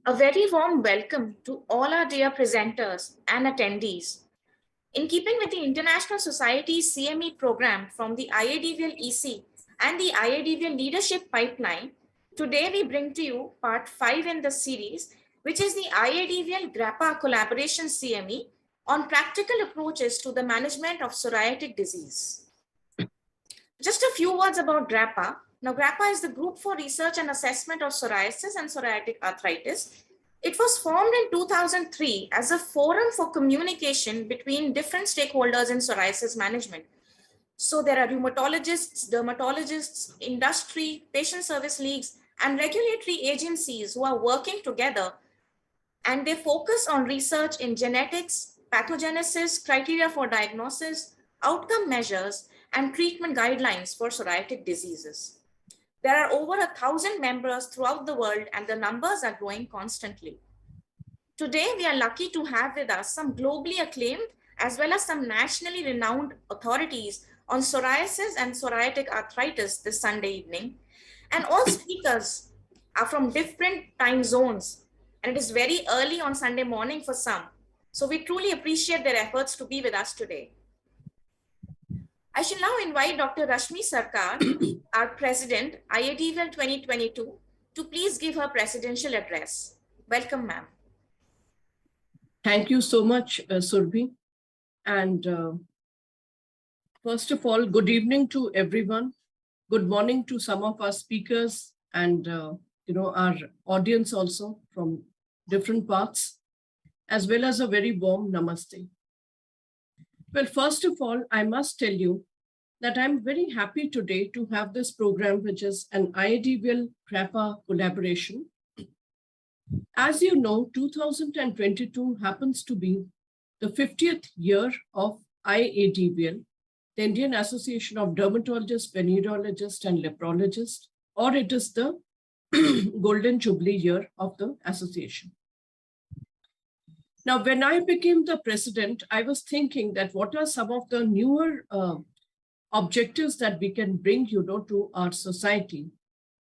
A very warm welcome to all our dear presenters and attendees. In keeping with the International Society's CME program from the IADVL EC and the IADVL Leadership Pipeline, today we bring to you part 5 in the series, which is the IADVL GRAPPA Collaboration CME on practical approaches to the management of psoriatic disease. Just a few words about GRAPPA. Now, GRAPPA is the Group for Research and Assessment of Psoriasis and Psoriatic Arthritis. It was formed in 2003 as a forum for communication between different stakeholders in psoriasis management. So there are rheumatologists, dermatologists, industry, patient service leagues, and regulatory agencies who are working together, and they focus on research in genetics, pathogenesis, criteria for diagnosis, outcome measures, and treatment guidelines for psoriatic diseases. There are over 1,000 members throughout the world, and the numbers are growing constantly. Today, we are lucky to have with us some globally acclaimed as well as some nationally renowned authorities on psoriasis and psoriatic arthritis this Sunday evening. And all speakers are from different time zones, and it is very early on Sunday morning for some. So we truly appreciate their efforts to be with us today. I shall now invite Dr. Rashmi Sarkar, our President, IADVL 2022, to please give her presidential address. Welcome, ma'am. Thank you so much, Surbhi. And first of all, good evening to everyone. Good morning to some of our speakers and our audience also from different parts, as well as a very warm namaste. Well, first of all, I must tell you that I'm very happy today to have this program, which is an IADVL GRAPPA collaboration. As you know, 2022 happens to be the 50th year of IADVL, the Indian Association of Dermatologists, Venereologists, and Leprologists, or it is the Golden Jubilee year of the association. Now, when I became the president, I was thinking that what are some of the newer objectives that we can bring, to our society.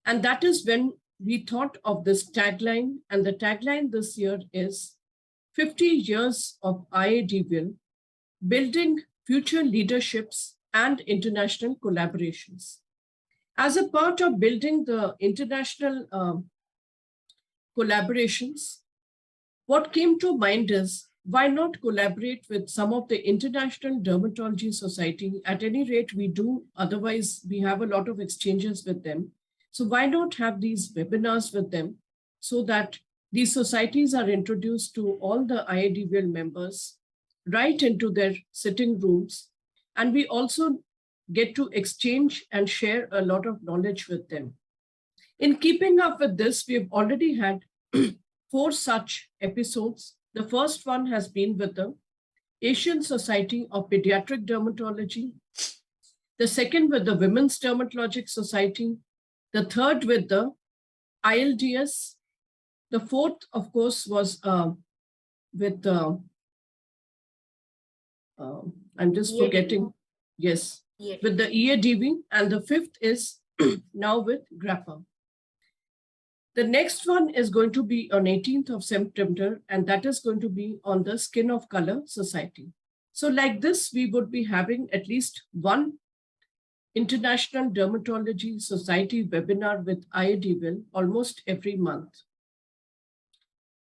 And that is when we thought of this tagline, and the tagline this year is 50 years of IADVL, building future leaderships and international collaborations. As a part of building the international collaborations, what came to mind is, why not collaborate with some of the International Dermatology Society? At any rate, we do. Otherwise, we have a lot of exchanges with them. So why not have these webinars with them so that these societies are introduced to all the IADVL members right into their sitting rooms. And we also get to exchange and share a lot of knowledge with them. In keeping up with this, we've already had 4 such episodes. The first one has been with the Asian Society of Pediatric Dermatology, the second with the Women's Dermatologic Society, the third with the ILDS, the fourth, of course, was with the, I'm just forgetting, yes, with the EADV, and the fifth is now with GRAPPA. The next one is going to be on 18th of September, and that is going to be on the Skin of Color Society. So like this, we would be having at least one International Dermatology Society webinar with IADVL almost every month.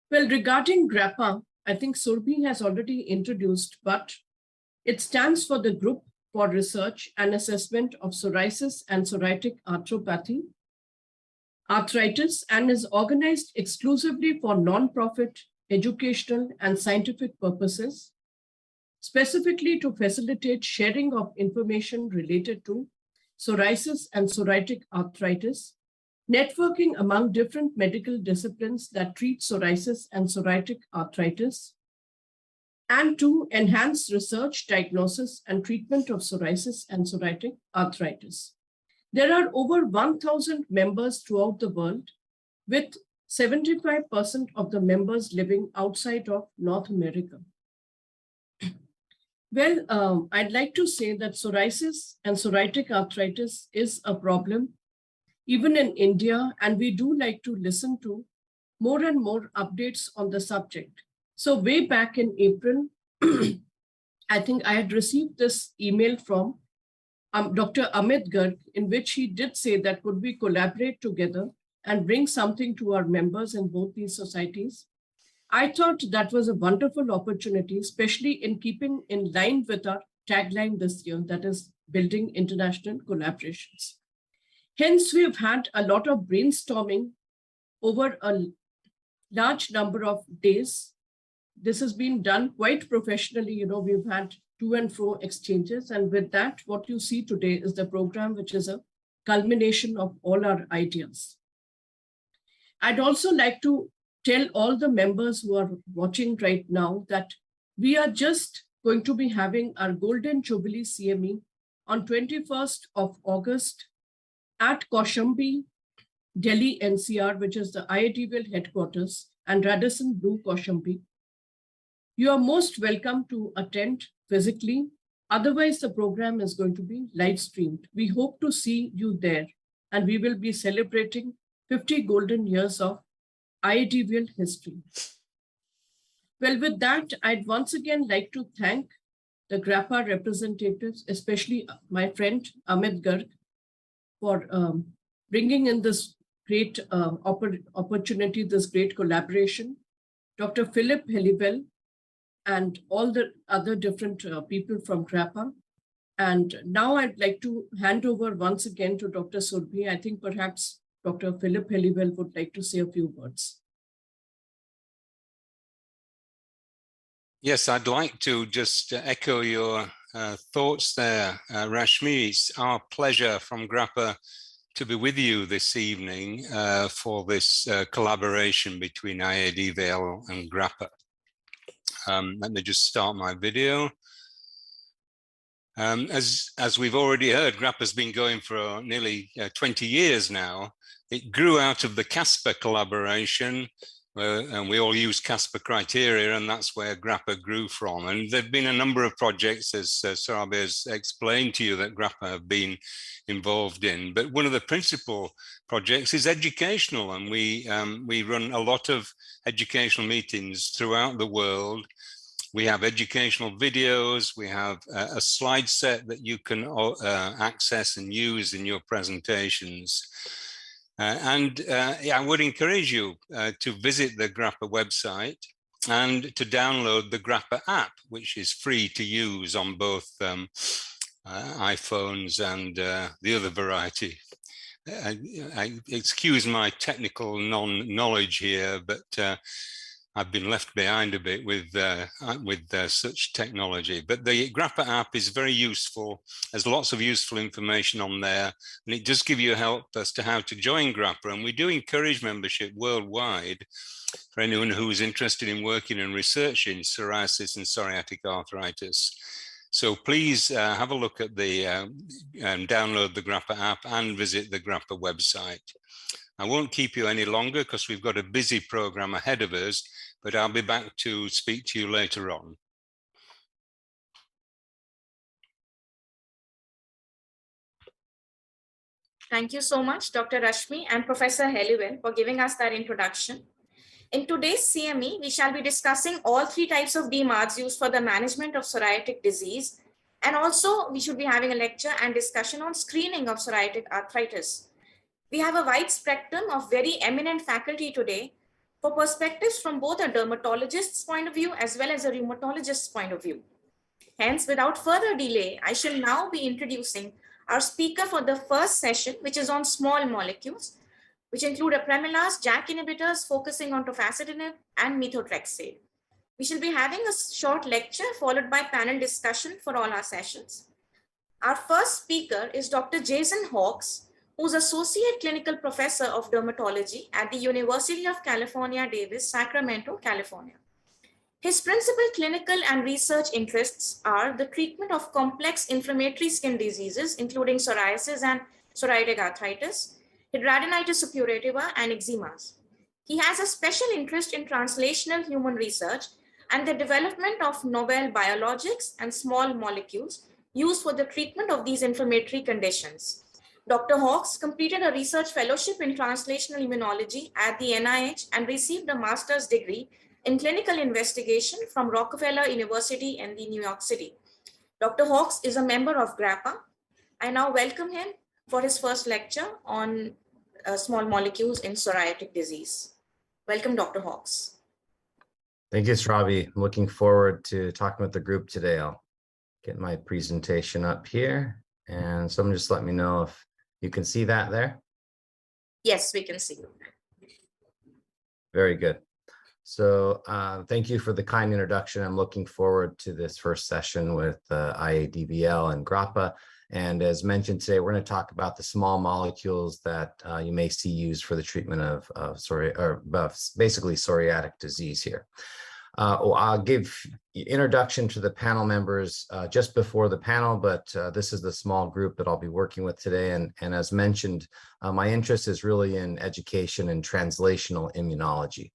Well, regarding GRAPPA, I think Surbhi has already introduced, but it stands for the Group for Research and Assessment of Psoriasis and Psoriatic Arthritis, and is organized exclusively for non-profit, educational, and scientific purposes, specifically to facilitate sharing of information related to psoriasis and psoriatic arthritis, networking among different medical disciplines that treat psoriasis and psoriatic arthritis, and to enhance research, diagnosis, and treatment of psoriasis and psoriatic arthritis. There are over 1,000 members throughout the world, with 75% of the members living outside of North America. Well, I'd like to say that psoriasis and psoriatic arthritis is a problem, even in India, and we do like to listen to more and more updates on the subject. So way back in April, I think I had received this email from Dr. Amit Garg, in which he did say that could we collaborate together and bring something to our members in both these societies. I thought that was a wonderful opportunity, especially in keeping in line with our tagline this year, that is building international collaborations. Hence, we have had a lot of brainstorming over a large number of days. This has been done quite professionally. We've had to and fro exchanges. And with that, what you see today is the program, which is a culmination of all our ideas. I'd also like to tell all the members who are watching right now that we are just going to be having our Golden Jubilee CME on 21st of August at Kaushambi, Delhi NCR, which is the IITVL headquarters, and Radisson Blu, Kaushambi. You are most welcome to attend physically. Otherwise, the program is going to be live streamed. We hope to see you there, and we will be celebrating 50 golden years of IITVL history. Well, with that, I'd once again like to thank the GRAPPA representatives, especially my friend Amit Garg, for bringing in this great opportunity, this great collaboration. Dr. Philip Helibel, and all the other different people from GRAPPA. And now I'd like to hand over once again to Dr. Surbhi. I think perhaps Dr. Philip Helibel would like to say a few words. Yes, I'd like to just echo your thoughts there, Rashmi. It's our pleasure from GRAPPA to be with you this evening for this collaboration between IADVL and GRAPPA. Let me just start my video. As we've already heard, GRAPPA has been going for nearly 20 years now. It grew out of the CASPR collaboration, and we all use CASPR criteria, and that's where GRAPPA grew from. And there've been a number of projects, as Sarabhi has explained to you, that GRAPPA have been involved in. But one of the principal projects is educational, and we run a lot of educational meetings throughout the world. We have educational videos, we have a slide set that you can access and use in your presentations. I would encourage you to visit the GRAPPA website and to download the GRAPPA app, which is free to use on both iPhones and the other variety. Excuse my technical non-knowledge here, but I've been left behind a bit with such technology. But the GRAPPA app is very useful. There's lots of useful information on there, and it does give you help as to how to join GRAPPA. And we do encourage membership worldwide for anyone who is interested in working and researching psoriasis and psoriatic arthritis. So please have a look at the download the GRAPPA app and visit the GRAPPA website. I won't keep you any longer because we've got a busy program ahead of us, but I'll be back to speak to you later on. Thank you so much, Dr. Rashmi and Professor Helibel, for giving us that introduction. In today's CME, we shall be discussing all three types of DMARDs used for the management of psoriatic disease. And also, we should be having a lecture and discussion on screening of psoriatic arthritis. We have a wide spectrum of very eminent faculty today for perspectives from both a dermatologist's point of view as well as a rheumatologist's point of view. Hence, without further delay, I shall now be introducing our speaker for the first session, which is on small molecules, which include a Primalast, JAK inhibitors focusing on tofacitinib and methotrexate. We shall be having a short lecture followed by panel discussion for all our sessions. Our first speaker is Dr. Jason Hawkes, who's Associate Clinical Professor of Dermatology at the University of California, Davis, Sacramento, California. His principal clinical and research interests are the treatment of complex inflammatory skin diseases, including psoriasis and psoriatic arthritis, hidradenitis suppurativa, and eczemas. He has a special interest in translational human research and the development of novel biologics and small molecules used for the treatment of these inflammatory conditions. Dr. Hawkes completed a research fellowship in translational immunology at the NIH and received a master's degree in clinical investigation from Rockefeller University in New York City. Dr. Hawkes is a member of GRAPPA. I now welcome him for his first lecture on small molecules in psoriatic disease. Welcome, Dr. Hawkes. Thank you, Shravi. I'm looking forward to talking with the group today. I'll get my presentation up here. And someone just let me know if you can see that there. Yes, we can see you. Very good. So thank you for the kind introduction. I'm looking forward to this first session with IADVL and GRAPPA. And as mentioned today, we're going to talk about the small molecules that you may see used for the treatment of basically psoriatic disease here. I'll give introduction to the panel members just before the panel, but this is the small group that I'll be working with today. And as mentioned, my interest is really in education and translational immunology.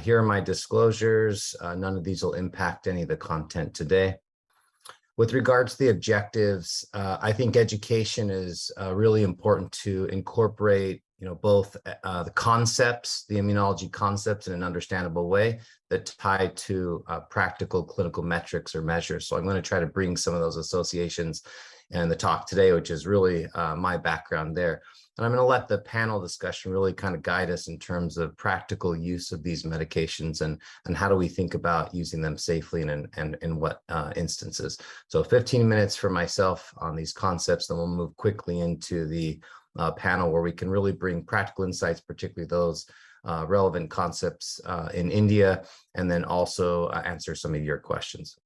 Here are my disclosures. None of these will impact any of the content today. With regards to the objectives, I think education is really important to incorporate both the concepts, the immunology concepts in an understandable way that tie to practical clinical metrics or measures. So I'm going to try to bring some of those associations in the talk today, which is really my background there. And I'm going to let the panel discussion really kind of guide us in terms of practical use of these medications and how do we think about using them safely and in what instances. So 15 minutes for myself on these concepts, then we'll move quickly into the panel where we can really bring practical insights, particularly those relevant concepts in India, and then also answer some of your questions.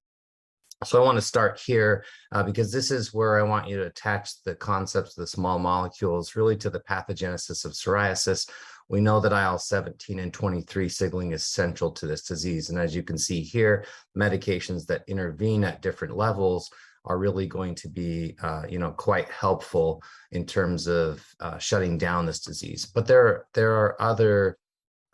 So I want to start here because this is where I want you to attach the concepts of the small molecules really to the pathogenesis of psoriasis. We know that IL-17 and 23 signaling is central to this disease. And as you can see here, medications that intervene at different levels are really going to be, quite helpful in terms of shutting down this disease. But there are other,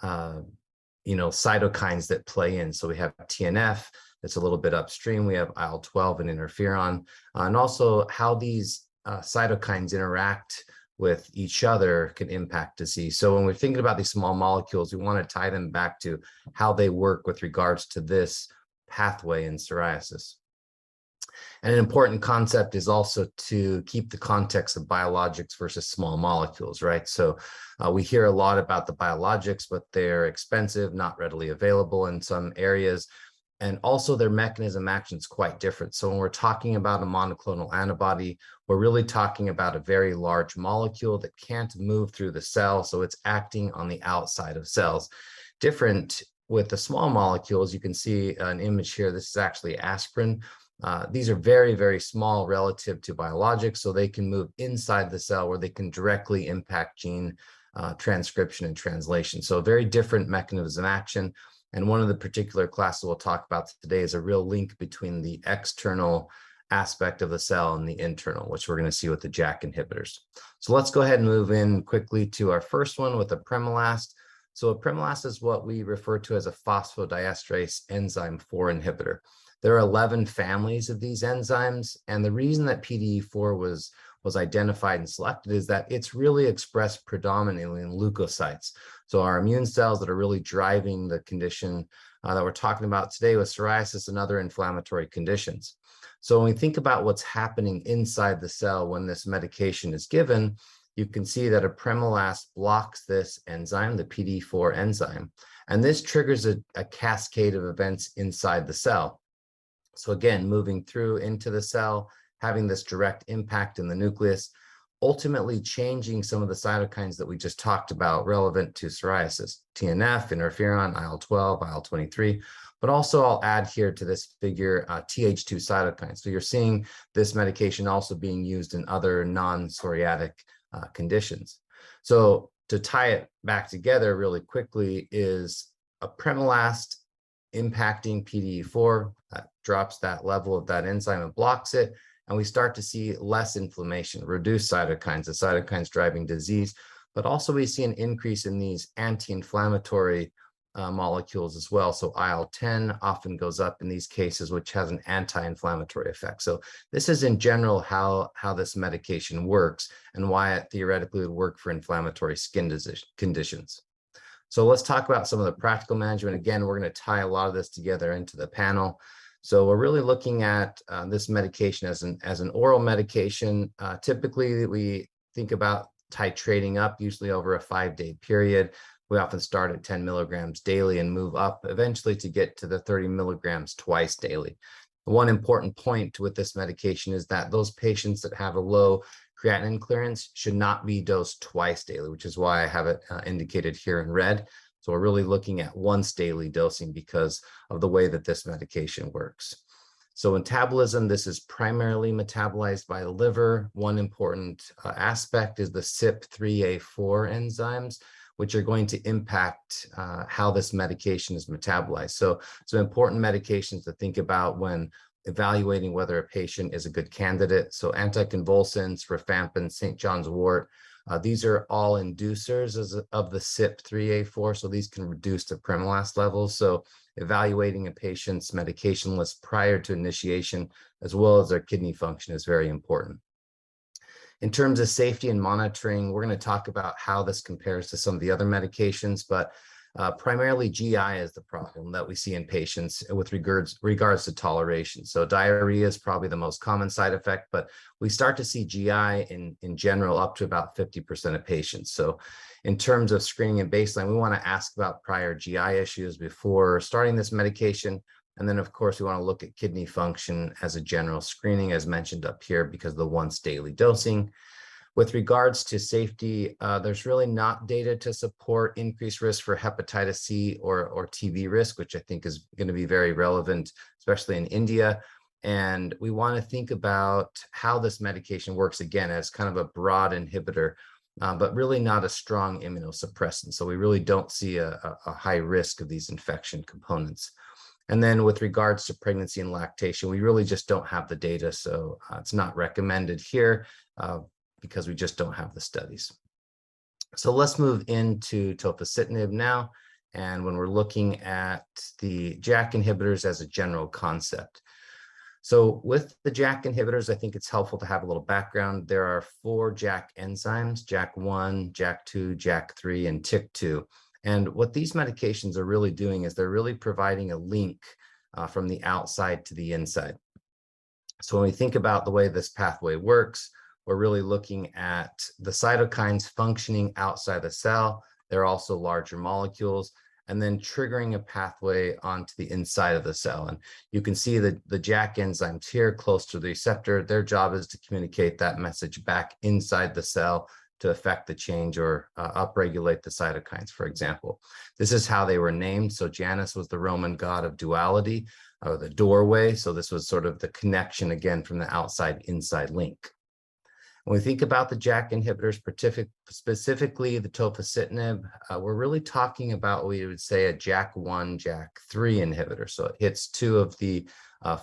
cytokines that play in. So we have TNF. It's a little bit upstream. We have IL-12 and interferon, and also how these cytokines interact with each other can impact disease. So when we're thinking about these small molecules, we want to tie them back to how they work with regards to this pathway in psoriasis. And an important concept is also to keep the context of biologics versus small molecules, right? So we hear a lot about the biologics, but they're expensive, not readily available in some areas. And also their mechanism action is quite different. So when we're talking about a monoclonal antibody, we're really talking about a very large molecule that can't move through the cell. So it's acting on the outside of cells. Different with the small molecules, you can see an image here. This is actually aspirin. These are very, very small relative to biologics. So they can move inside the cell where they can directly impact gene transcription and translation. So a very different mechanism of action. And one of the particular classes we'll talk about today is a real link between the external aspect of the cell and the internal, which we're going to see with the JAK inhibitors. So let's go ahead and move in quickly to our first one with the Primalast. So a Primalast is what we refer to as a phosphodiesterase enzyme 4 inhibitor. There are 11 families of these enzymes, and the reason that PDE4 was identified and selected is that it's really expressed predominantly in leukocytes. So our immune cells that are really driving the condition that we're talking about today with psoriasis and other inflammatory conditions. So when we think about what's happening inside the cell when this medication is given, you can see that a Primalast blocks this enzyme, the PDE4 enzyme, and this triggers a cascade of events inside the cell. So again, moving through into the cell, having this direct impact in the nucleus, ultimately changing some of the cytokines that we just talked about relevant to psoriasis, TNF, interferon, IL-12, IL-23, but also I'll add here to this figure Th2 cytokines. So you're seeing this medication also being used in other non-psoriatic conditions. So to tie it back together really quickly is a Primalast impacting PDE4, drops that level of that enzyme and blocks it, and we start to see less inflammation, reduced cytokines, the cytokines driving disease, but also we see an increase in these anti-inflammatory molecules as well. So IL-10 often goes up in these cases, which has an anti-inflammatory effect. So this is in general how this medication works and why it theoretically would work for inflammatory skin conditions. So let's talk about some of the practical management. Again, we're going to tie a lot of this together into the panel. So we're really looking at this medication as an oral medication. Typically, we think about titrating up, usually over a 5-day period. We often start at 10 milligrams daily and move up eventually to get to the 30 milligrams twice daily. One important point with this medication is that those patients that have a low creatinine clearance should not be dosed twice daily, which is why I have it indicated here in red. So we're really looking at once daily dosing because of the way that this medication works. So metabolism, this is primarily metabolized by the liver. One important aspect is the CYP3A4 enzymes, which are going to impact how this medication is metabolized. So important medications to think about when evaluating whether a patient is a good candidate. So anticonvulsants, rifampin, St. John's wort, these are all inducers of the CYP3A4, so these can reduce the Primalast levels. So evaluating a patient's medication list prior to initiation, as well as their kidney function, is very important. In terms of safety and monitoring, we're going to talk about how this compares to some of the other medications, but primarily GI is the problem that we see in patients with regards to toleration. So diarrhea is probably the most common side effect, but we start to see GI in general up to about 50% of patients. So in terms of screening and baseline, we want to ask about prior GI issues before starting this medication. And then, of course, we want to look at kidney function as a general screening, as mentioned up here, because of the once daily dosing. With regards to safety, there's really not data to support increased risk for hepatitis C or TB risk, which I think is going to be very relevant, especially in India. And we want to think about how this medication works, again, as kind of a broad inhibitor, but really not a strong immunosuppressant. So we really don't see a high risk of these infection components. And then with regards to pregnancy and lactation, we really just don't have the data. So it's not recommended here because we just don't have the studies. So let's move into tofacitinib now. And when we're looking at the JAK inhibitors as a general concept. So with the JAK inhibitors, I think it's helpful to have a little background. There are 4 JAK enzymes: JAK1, JAK2, JAK3, and TYK2. And what these medications are really doing is they're really providing a link from the outside to the inside. So when we think about the way this pathway works, we're really looking at the cytokines functioning outside the cell. They're also larger molecules, and then triggering a pathway onto the inside of the cell. And you can see the JAK enzymes here close to the receptor. Their job is to communicate that message back inside the cell to affect the change or upregulate the cytokines, for example. This is how they were named. So Janus was the Roman god of duality, or the doorway. So this was sort of the connection, again, from the outside inside link. When we think about the JAK inhibitors, specifically the tofacitinib, we're really talking about what we would say a JAK1, JAK3 inhibitor. So it hits 2 of the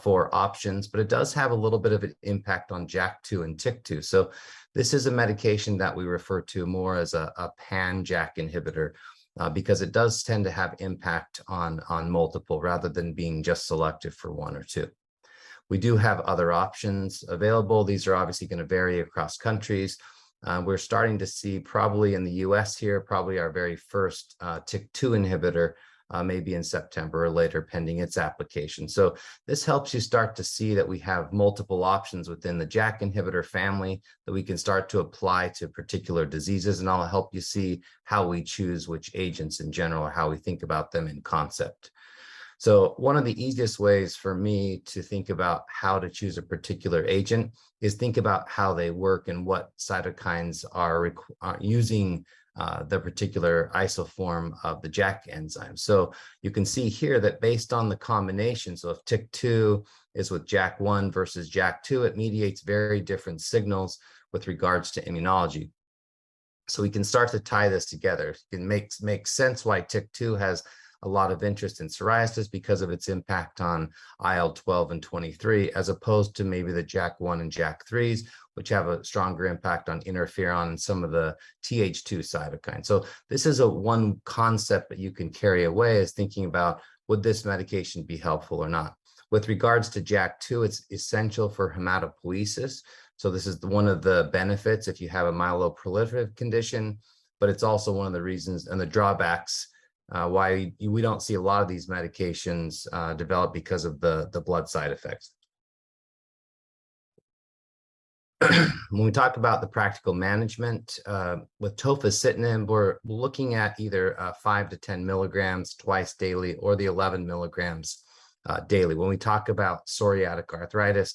4 options, but it does have a little bit of an impact on JAK2 and TYK2. So this is a medication that we refer to more as a pan-JAK inhibitor because it does tend to have impact on multiple rather than being just selective for 1 or 2. We do have other options available. These are obviously going to vary across countries. We're starting to see probably in the US here, probably our very first TYK2 inhibitor, maybe in September or later, pending its application. So this helps you start to see that we have multiple options within the JAK inhibitor family that we can start to apply to particular diseases, and I'll help you see how we choose which agents in general, or how we think about them in concept. So one of the easiest ways for me to think about how to choose a particular agent is think about how they work and what cytokines are using the particular isoform of the JAK enzyme. So you can see here that based on the combination, so if TYK2 is with JAK1 versus JAK2, it mediates very different signals with regards to immunology. So we can start to tie this together. It makes sense why TYK2 has a lot of interest in psoriasis because of its impact on IL-12 and 23, as opposed to maybe the JAK1 and JAK3s, which have a stronger impact on interferon and some of the Th2 cytokines. So this is one concept that you can carry away, is thinking about, would this medication be helpful or not? With regards to JAK2, it's essential for hematopoiesis. So this is one of the benefits if you have a myeloproliferative condition, but it's also one of the reasons and the drawbacks why we don't see a lot of these medications develop, because of the blood side effects. When we talk about the practical management, with tofacitinib, we're looking at either 5 to 10 milligrams twice daily, or the 11 milligrams daily. When we talk about psoriatic arthritis,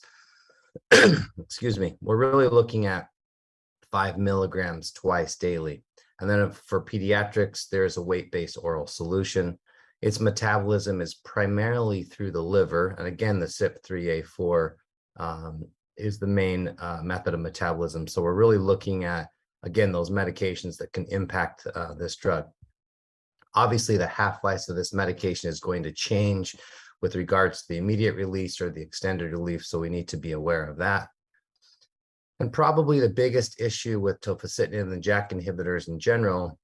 excuse me, we're really looking at 5 milligrams twice daily. And then for pediatrics, there's a weight-based oral solution. Its metabolism is primarily through the liver. And again, the CYP3A4 is the main method of metabolism. So we're really looking at, again, those medications that can impact this drug. Obviously, the half-life of this medication is going to change with regards to the immediate release or the extended release, so we need to be aware of that. And probably the biggest issue with tofacitinib and JAK inhibitors in general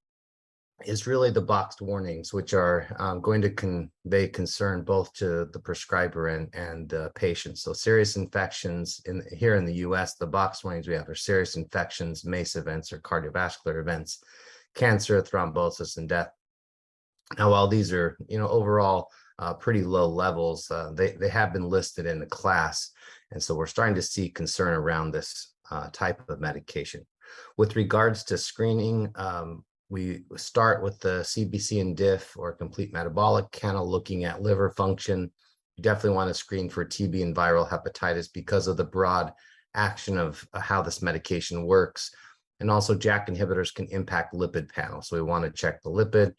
is really the boxed warnings, which are going to convey concern both to the prescriber and patients. So serious infections, here in the US, the boxed warnings we have are serious infections, MACE events or cardiovascular events, cancer, thrombosis, and death. Now, while these are, overall pretty low levels, they have been listed in the class. And so we're starting to see concern around this type of medication. With regards to screening, we start with the CBC and DIF, or complete metabolic, kind of looking at liver function. You definitely want to screen for TB and viral hepatitis because of the broad action of how this medication works. And also JAK inhibitors can impact lipid panel. So we want to check the lipid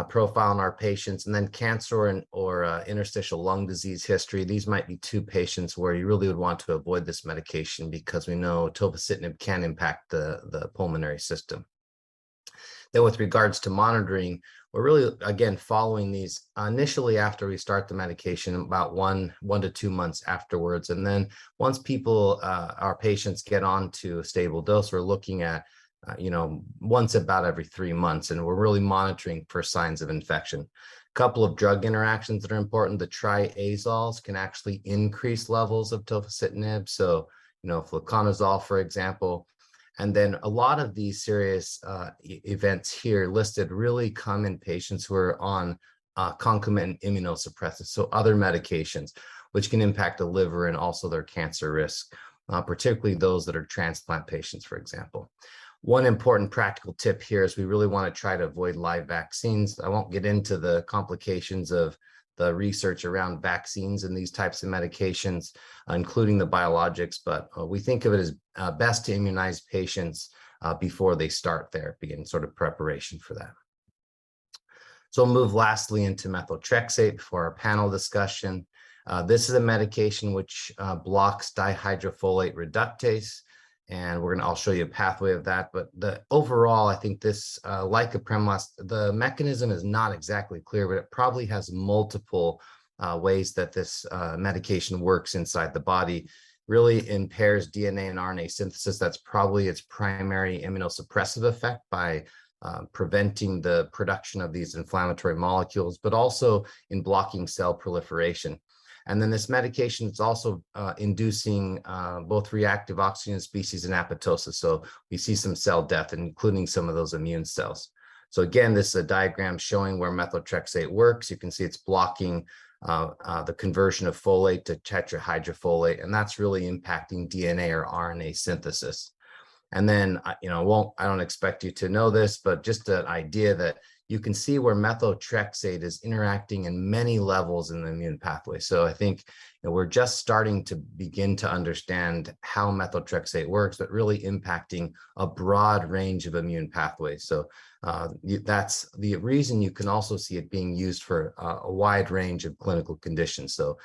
profile in our patients, and then cancer or interstitial lung disease history. These might be two patients where you really would want to avoid this medication, because we know tofacitinib can impact the pulmonary system. Then with regards to monitoring, we're really, again, following these initially after we start the medication, about one to 2 months afterwards. And then once our patients get on to a stable dose, we're looking at once about every 3 months, and we're really monitoring for signs of infection. A couple of drug interactions that are important. The triazoles can actually increase levels of tofacitinib. So, fluconazole, for example. And then a lot of these serious events here listed really come in patients who are on concomitant immunosuppressants, so other medications, which can impact the liver and also their cancer risk, particularly those that are transplant patients, for example. One important practical tip here is we really want to try to avoid live vaccines. I won't get into the complications of the research around vaccines and these types of medications, including the biologics, but we think of it as best to immunize patients before they start therapy, and sort of preparation for that. So we'll move lastly into methotrexate for our panel discussion. This is a medication which blocks dihydrofolate reductase. And I'll show you a pathway of that. But overall, I think this, like a Primalast, the mechanism is not exactly clear, but it probably has multiple ways that this medication works inside the body. Really impairs DNA and RNA synthesis. That's probably its primary immunosuppressive effect by preventing the production of these inflammatory molecules, but also in blocking cell proliferation. And then this medication is also inducing both reactive oxygen species and apoptosis. So we see some cell death, including some of those immune cells. So again, this is a diagram showing where methotrexate works. You can see it's blocking the conversion of folate to tetrahydrofolate, and that's really impacting DNA or RNA synthesis. And then, I don't expect you to know this, but just an idea that you can see where methotrexate is interacting in many levels in the immune pathway. So I think we're just starting to begin to understand how methotrexate works, but really impacting a broad range of immune pathways. So that's the reason you can also see it being used for a wide range of clinical conditions. So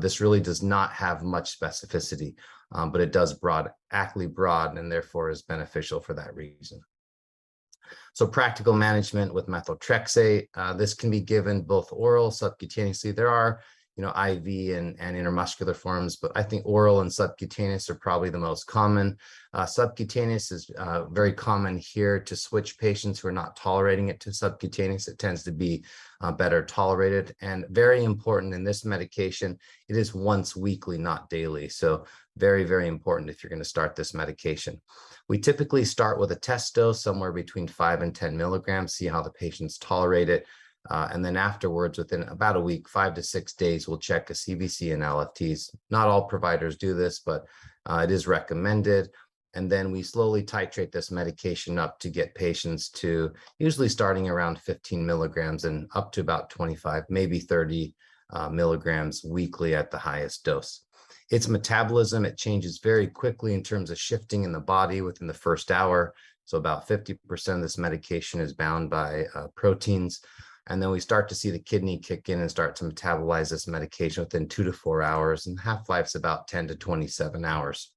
this really does not have much specificity, but it does act broad, and therefore is beneficial for that reason. So practical management with methotrexate, this can be given both oral, subcutaneously. There are, IV and intermuscular forms, but I think oral and subcutaneous are probably the most common. Subcutaneous is very common here to switch patients who are not tolerating it to subcutaneous. It tends to be better tolerated, and very important in this medication, it is once weekly, not daily. So very, very important if you're going to start this medication. We typically start with a test dose somewhere between 5 and 10 milligrams, see how the patients tolerate it. And then afterwards, within about a week, 5 to 6 days, we'll check a CBC and LFTs. Not all providers do this, but it is recommended. And then we slowly titrate this medication up to get patients to usually starting around 15 milligrams and up to about 25, maybe 30 milligrams weekly at the highest dose. Its metabolism, it changes very quickly in terms of shifting in the body within the first hour. So about 50% of this medication is bound by proteins. And then we start to see the kidney kick in and start to metabolize this medication within 2 to 4 hours, and half-life's about 10 to 27 hours.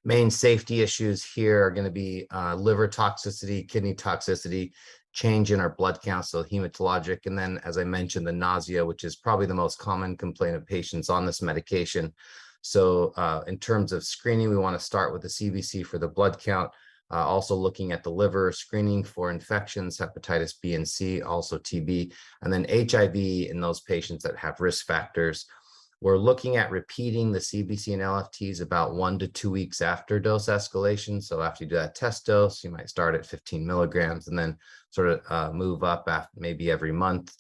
Main safety issues here are going to be liver toxicity, kidney toxicity, change in our blood count, so hematologic, and then, as I mentioned, the nausea, which is probably the most common complaint of patients on this medication. So in terms of screening, we want to start with the CBC for the blood count, also looking at the liver, screening for infections, hepatitis B and C, also TB, and then HIV in those patients that have risk factors. We're looking at repeating the CBC and LFTs about 1 to 2 weeks after dose escalation. So after you do that test dose, you might start at 15 milligrams and then sort of move up after maybe every month,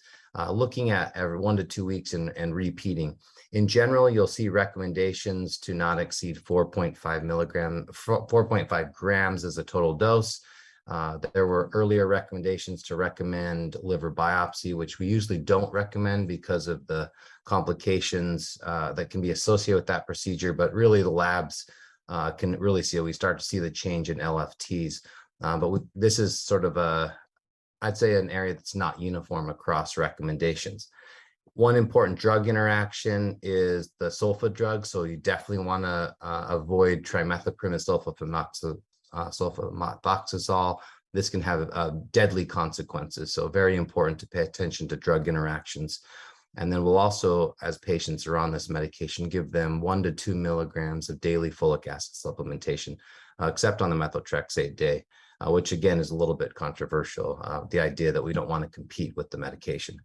looking at every 1 to 2 weeks and repeating. In general, you'll see recommendations to not exceed 4.5 grams as a total dose. There were earlier recommendations to recommend liver biopsy, which we usually don't recommend because of the complications that can be associated with that procedure, but really the labs can really see it. We start to see the change in LFTs, this is sort of I'd say an area that's not uniform across recommendations. One important drug interaction is the sulfa drug, so you definitely want to avoid trimethoprim and sulfamethoxazole. This can have deadly consequences, so very important to pay attention to drug interactions. And then we'll also, as patients are on this medication, give them 1 to 2 milligrams of daily folic acid supplementation, except on the methotrexate day, which again is a little bit controversial, the idea that we don't want to compete with the medication.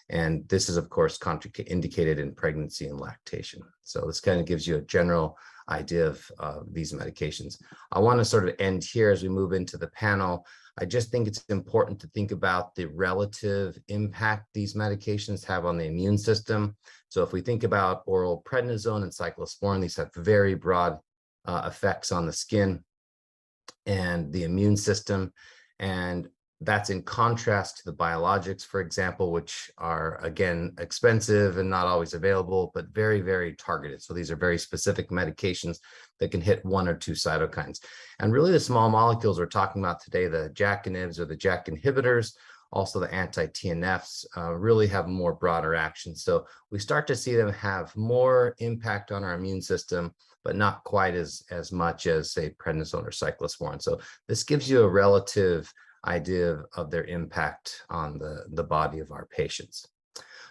And this is, of course, contraindicated in pregnancy and lactation. So this kind of gives you a general idea of these medications. I want to sort of end here as we move into the panel. I just think it's important to think about the relative impact these medications have on the immune system. So if we think about oral prednisone and cyclosporin, these have very broad effects on the skin and the immune system. And that's in contrast to the biologics, for example, which are, again, expensive and not always available, but very, very targeted. So these are very specific medications that can hit 1 or 2 cytokines. And really the small molecules we're talking about today, the JAK inhibitors or the JAK inhibitors, also the anti-TNFs, really have more broader action. So we start to see them have more impact on our immune system, but not quite as much as, say, prednisone or cyclosporin. So this gives you a relative idea of their impact on the body of our patients.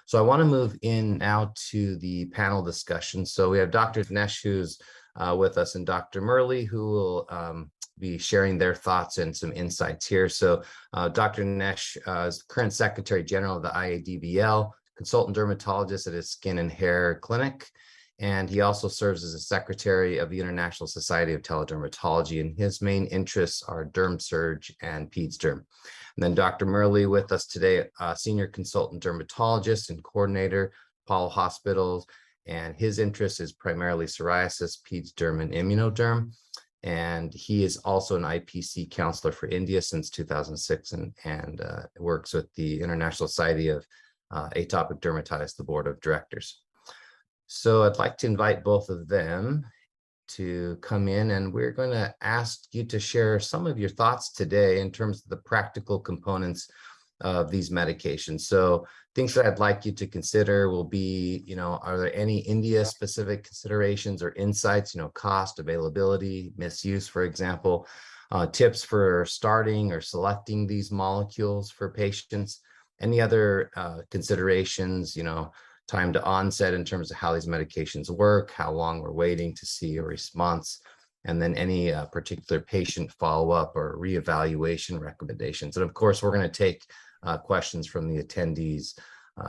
So I want to move in now to the panel discussion. So we have Dr. Dinesh, who's with us, and Dr. Murley, who will be sharing their thoughts and some insights here. So Dr. Dinesh is current Secretary General of the IADVL, consultant dermatologist at his Skin and Hair Clinic. And he also serves as a secretary of the International Society of Teledermatology, and his main interests are derm surg and peds derm. And then Dr. Murley with us today, senior consultant dermatologist and coordinator, Apollo Hospitals, and his interest is primarily psoriasis, peds derm, and immunoderm. And he is also an IPC counselor for India since 2006 and works with the International Society of Atopic Dermatitis, the board of directors. So I'd like to invite both of them to come in, and we're going to ask you to share some of your thoughts today in terms of the practical components of these medications. So things that I'd like you to consider will be, are there any India-specific considerations or insights, cost, availability, misuse, for example, tips for starting or selecting these molecules for patients, any other considerations, time to onset in terms of how these medications work, how long we're waiting to see a response, and then any particular patient follow-up or reevaluation recommendations. And of course, we're going to take questions from the attendees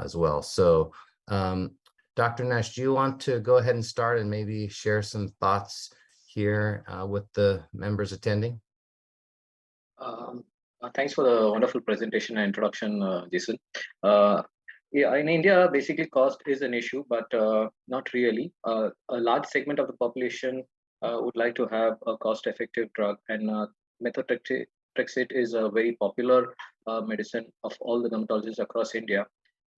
as well. So Dr. Nash, do you want to go ahead and start and maybe share some thoughts here with the members attending? Thanks for the wonderful presentation and introduction, Jason. Yeah, in India, basically cost is an issue, but not really. A large segment of the population would like to have a cost-effective drug, and Methotrexate is a very popular medicine of all the dermatologists across India.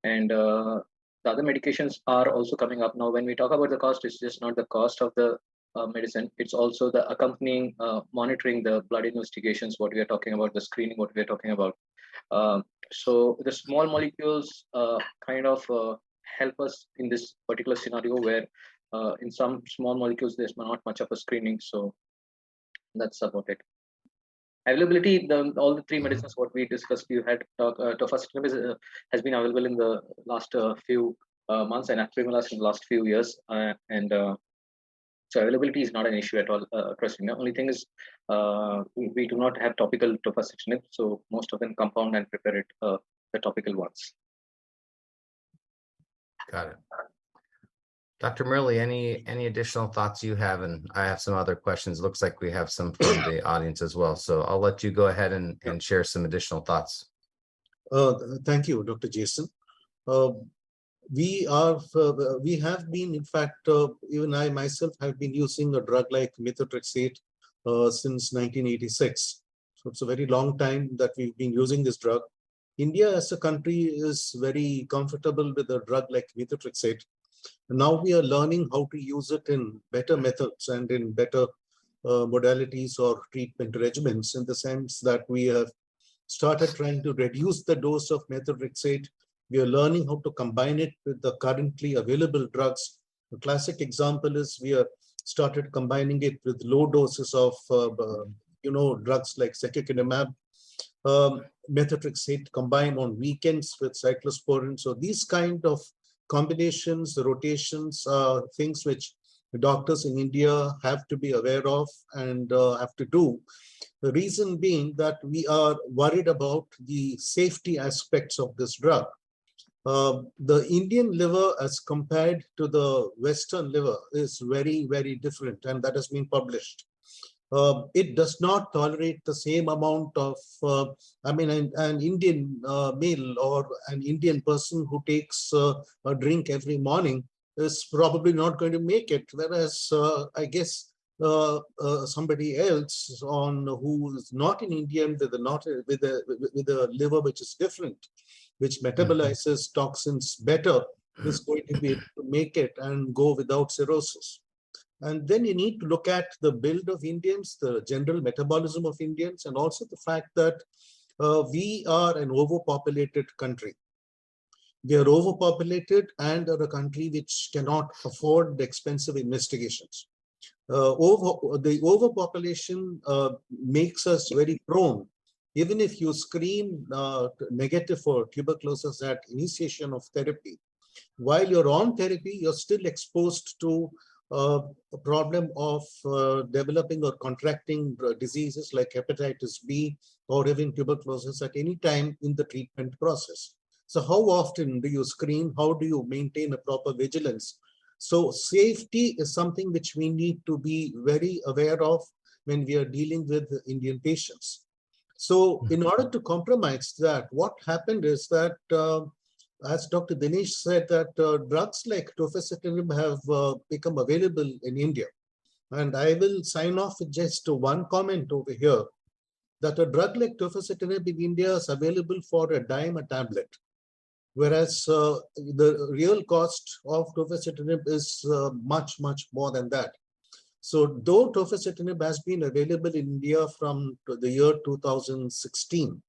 And the other medications are also coming up now. When we talk about the cost, it's just not the cost of the medicine, it's also the accompanying monitoring the blood investigations, what we are talking about, the screening, what we are talking about. So the small molecules kind of help us in this particular scenario where in some small molecules there's not much of a screening. So that's about it. Availability, all the three medicines what we discussed, you had Tofacitinib has been available in the last few months, and Primalast in the last few years, so availability is not an issue at all across India. Only thing is we do not have topical Tofacitinib, so most of them compound and prepare it the topical ones. Got it. Dr. Murley, any additional thoughts you have? And I have some other questions. It looks like we have some from the audience as well. So I'll let you go ahead and share some additional thoughts. Thank you, Dr. Jason. We have been, in fact, even I myself have been using a drug like Methotrexate since 1986. So it's a very long time that we've been using this drug. India as a country is very comfortable with a drug like Methotrexate. Now we are learning how to use it in better methods and in better modalities or treatment regimens, in the sense that we have started trying to reduce the dose of Methotrexate. We are learning how to combine it with the currently available drugs. A classic example is we have started combining it with low doses of drugs like secukinumab, Methotrexate combined on weekends with cyclosporin. So these kind of combinations, rotations, are things which doctors in India have to be aware of and have to do. The reason being that we are worried about the safety aspects of this drug. The Indian liver as compared to the Western liver is very, very different, and that has been published. It does not tolerate the same amount of, an Indian male or an Indian person who takes a drink every morning is probably not going to make it. Whereas I guess somebody else who is not an Indian with a liver which is different, which metabolizes toxins better, is going to be able to make it and go without cirrhosis. And then you need to look at the build of Indians, the general metabolism of Indians, and also the fact that we are an overpopulated country. We are overpopulated and are a country which cannot afford the expensive investigations. The overpopulation makes us very prone. Even if you screen negative for tuberculosis at initiation of therapy, while you're on therapy, you're still exposed to a problem of developing or contracting diseases like hepatitis B or even tuberculosis at any time in the treatment process. So how often do you screen? How do you maintain a proper vigilance? So safety is something which we need to be very aware of when we are dealing with Indian patients. So in order to compromise that, what happened is that as Dr. Dinesh said, that drugs like Tofacitinib have become available in India. And I will sign off with just one comment over here, that a drug like Tofacitinib in India is available for a dime a tablet, whereas the real cost of Tofacitinib is much, much more than that. So though Tofacitinib has been available in India from the year 2016,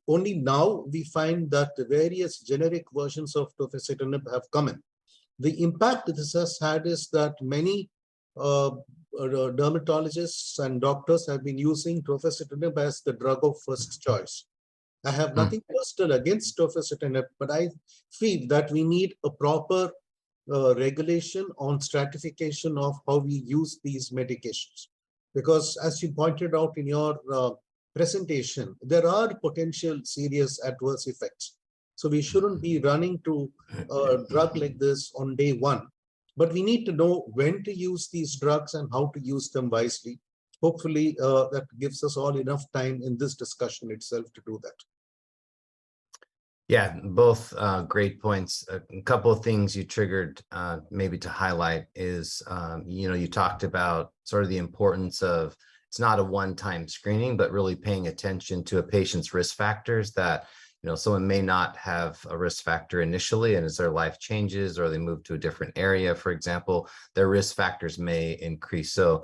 only now we find that the various generic versions of tofacitinib have come in. The impact this has had is that many dermatologists and doctors have been using tofacitinib as the drug of first choice. I have nothing personal against tofacitinib, but I feel that we need a proper regulation on stratification of how we use these medications. Because as you pointed out in your presentation, there are potential serious adverse effects. So we shouldn't be running to a drug like this on day one. But we need to know when to use these drugs and how to use them wisely. Hopefully, that gives us all enough time in this discussion itself to do that. Yeah, both great points. A couple of things you triggered maybe to highlight is, you talked about sort of the importance of, it's not a one-time screening, but really paying attention to a patient's risk factors that, someone may not have a risk factor initially, and as their life changes or they move to a different area, for example, their risk factors may increase. So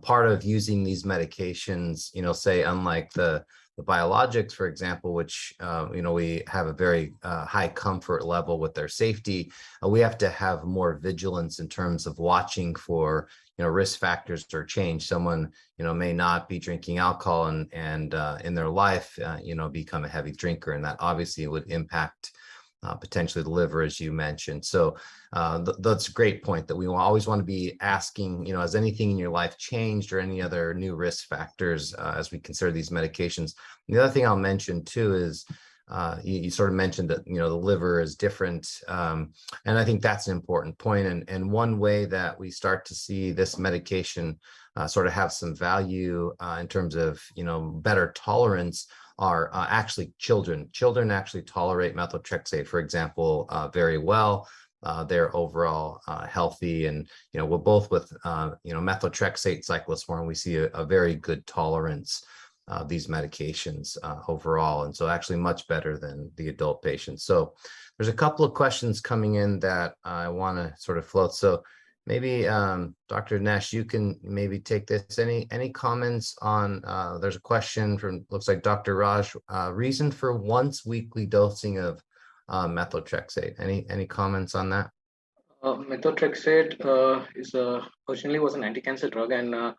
part of using these medications, say, unlike the biologics, for example, which, we have a very high comfort level with their safety, we have to have more vigilance in terms of watching for, risk factors or change. Someone, may not be drinking alcohol and in their life, become a heavy drinker. And that obviously would impact potentially the liver, as you mentioned. So that's a great point, that we always want to be asking, has anything in your life changed or any other new risk factors as we consider these medications. And the other thing I'll mention too is you sort of mentioned that, the liver is different. And I think that's an important point. And one way that we start to see this medication sort of have some value in terms of, better tolerance are actually children. Children actually tolerate methotrexate, for example, very well. They're overall healthy, and we're both with methotrexate, cyclosporin. We see a very good tolerance of these medications overall, and so actually much better than the adult patients. So there's a couple of questions coming in that I want to sort of float. So maybe Dr. Nash, you can maybe take this. Any comments on, there's a question from, looks like Dr. Raj, reason for once weekly dosing of methotrexate. Any comments on that? Methotrexate originally was an anti-cancer drug, and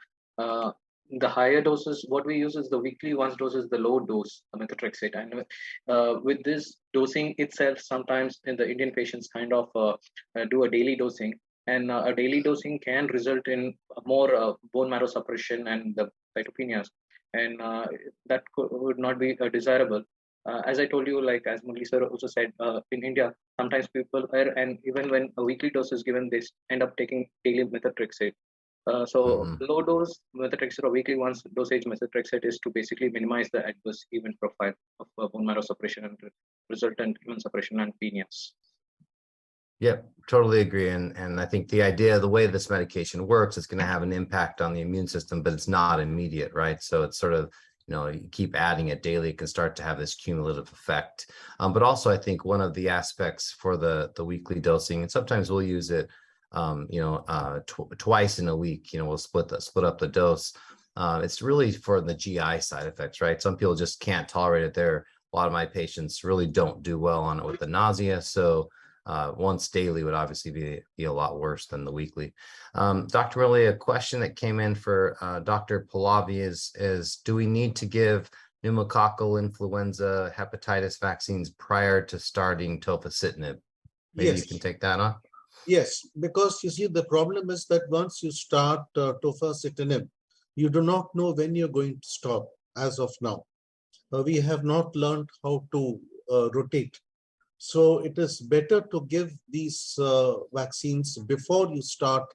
the higher doses, what we use is the weekly once dose is the low dose methotrexate. And with this dosing itself, sometimes in the Indian patients kind of do a daily dosing. And a daily dosing can result in more bone marrow suppression and the cytopenias, and that would not be desirable. As I told you, like as Murli sir also said, in India, sometimes people are, and even when a weekly dose is given, they end up taking daily methotrexate. Low dose methotrexate or weekly once dosage methotrexate is to basically minimize the adverse event profile of bone marrow suppression and resultant immune suppression and penias. Yep, totally agree. And I think the idea, the way this medication works, it's going to have an impact on the immune system, but it's not immediate, right? So it's sort of, you keep adding it daily, it can start to have this cumulative effect. But also, I think one of the aspects for the weekly dosing, and sometimes we'll use it, twice in a week, we'll split up the dose. It's really for the GI side effects, right? Some people just can't tolerate it. A lot of my patients really don't do well on it with the nausea. So once daily would obviously be a lot worse than the weekly. Dr. Murli, a question that came in for Dr. Pallavi is, do we need to give pneumococcal, influenza, hepatitis vaccines prior to starting tofacitinib? Maybe Yes. You can take that on. Yes, because you see, the problem is that once you start tofacitinib, you do not know when you're going to stop as of now. We have not learned how to rotate. So it is better to give these vaccines before you start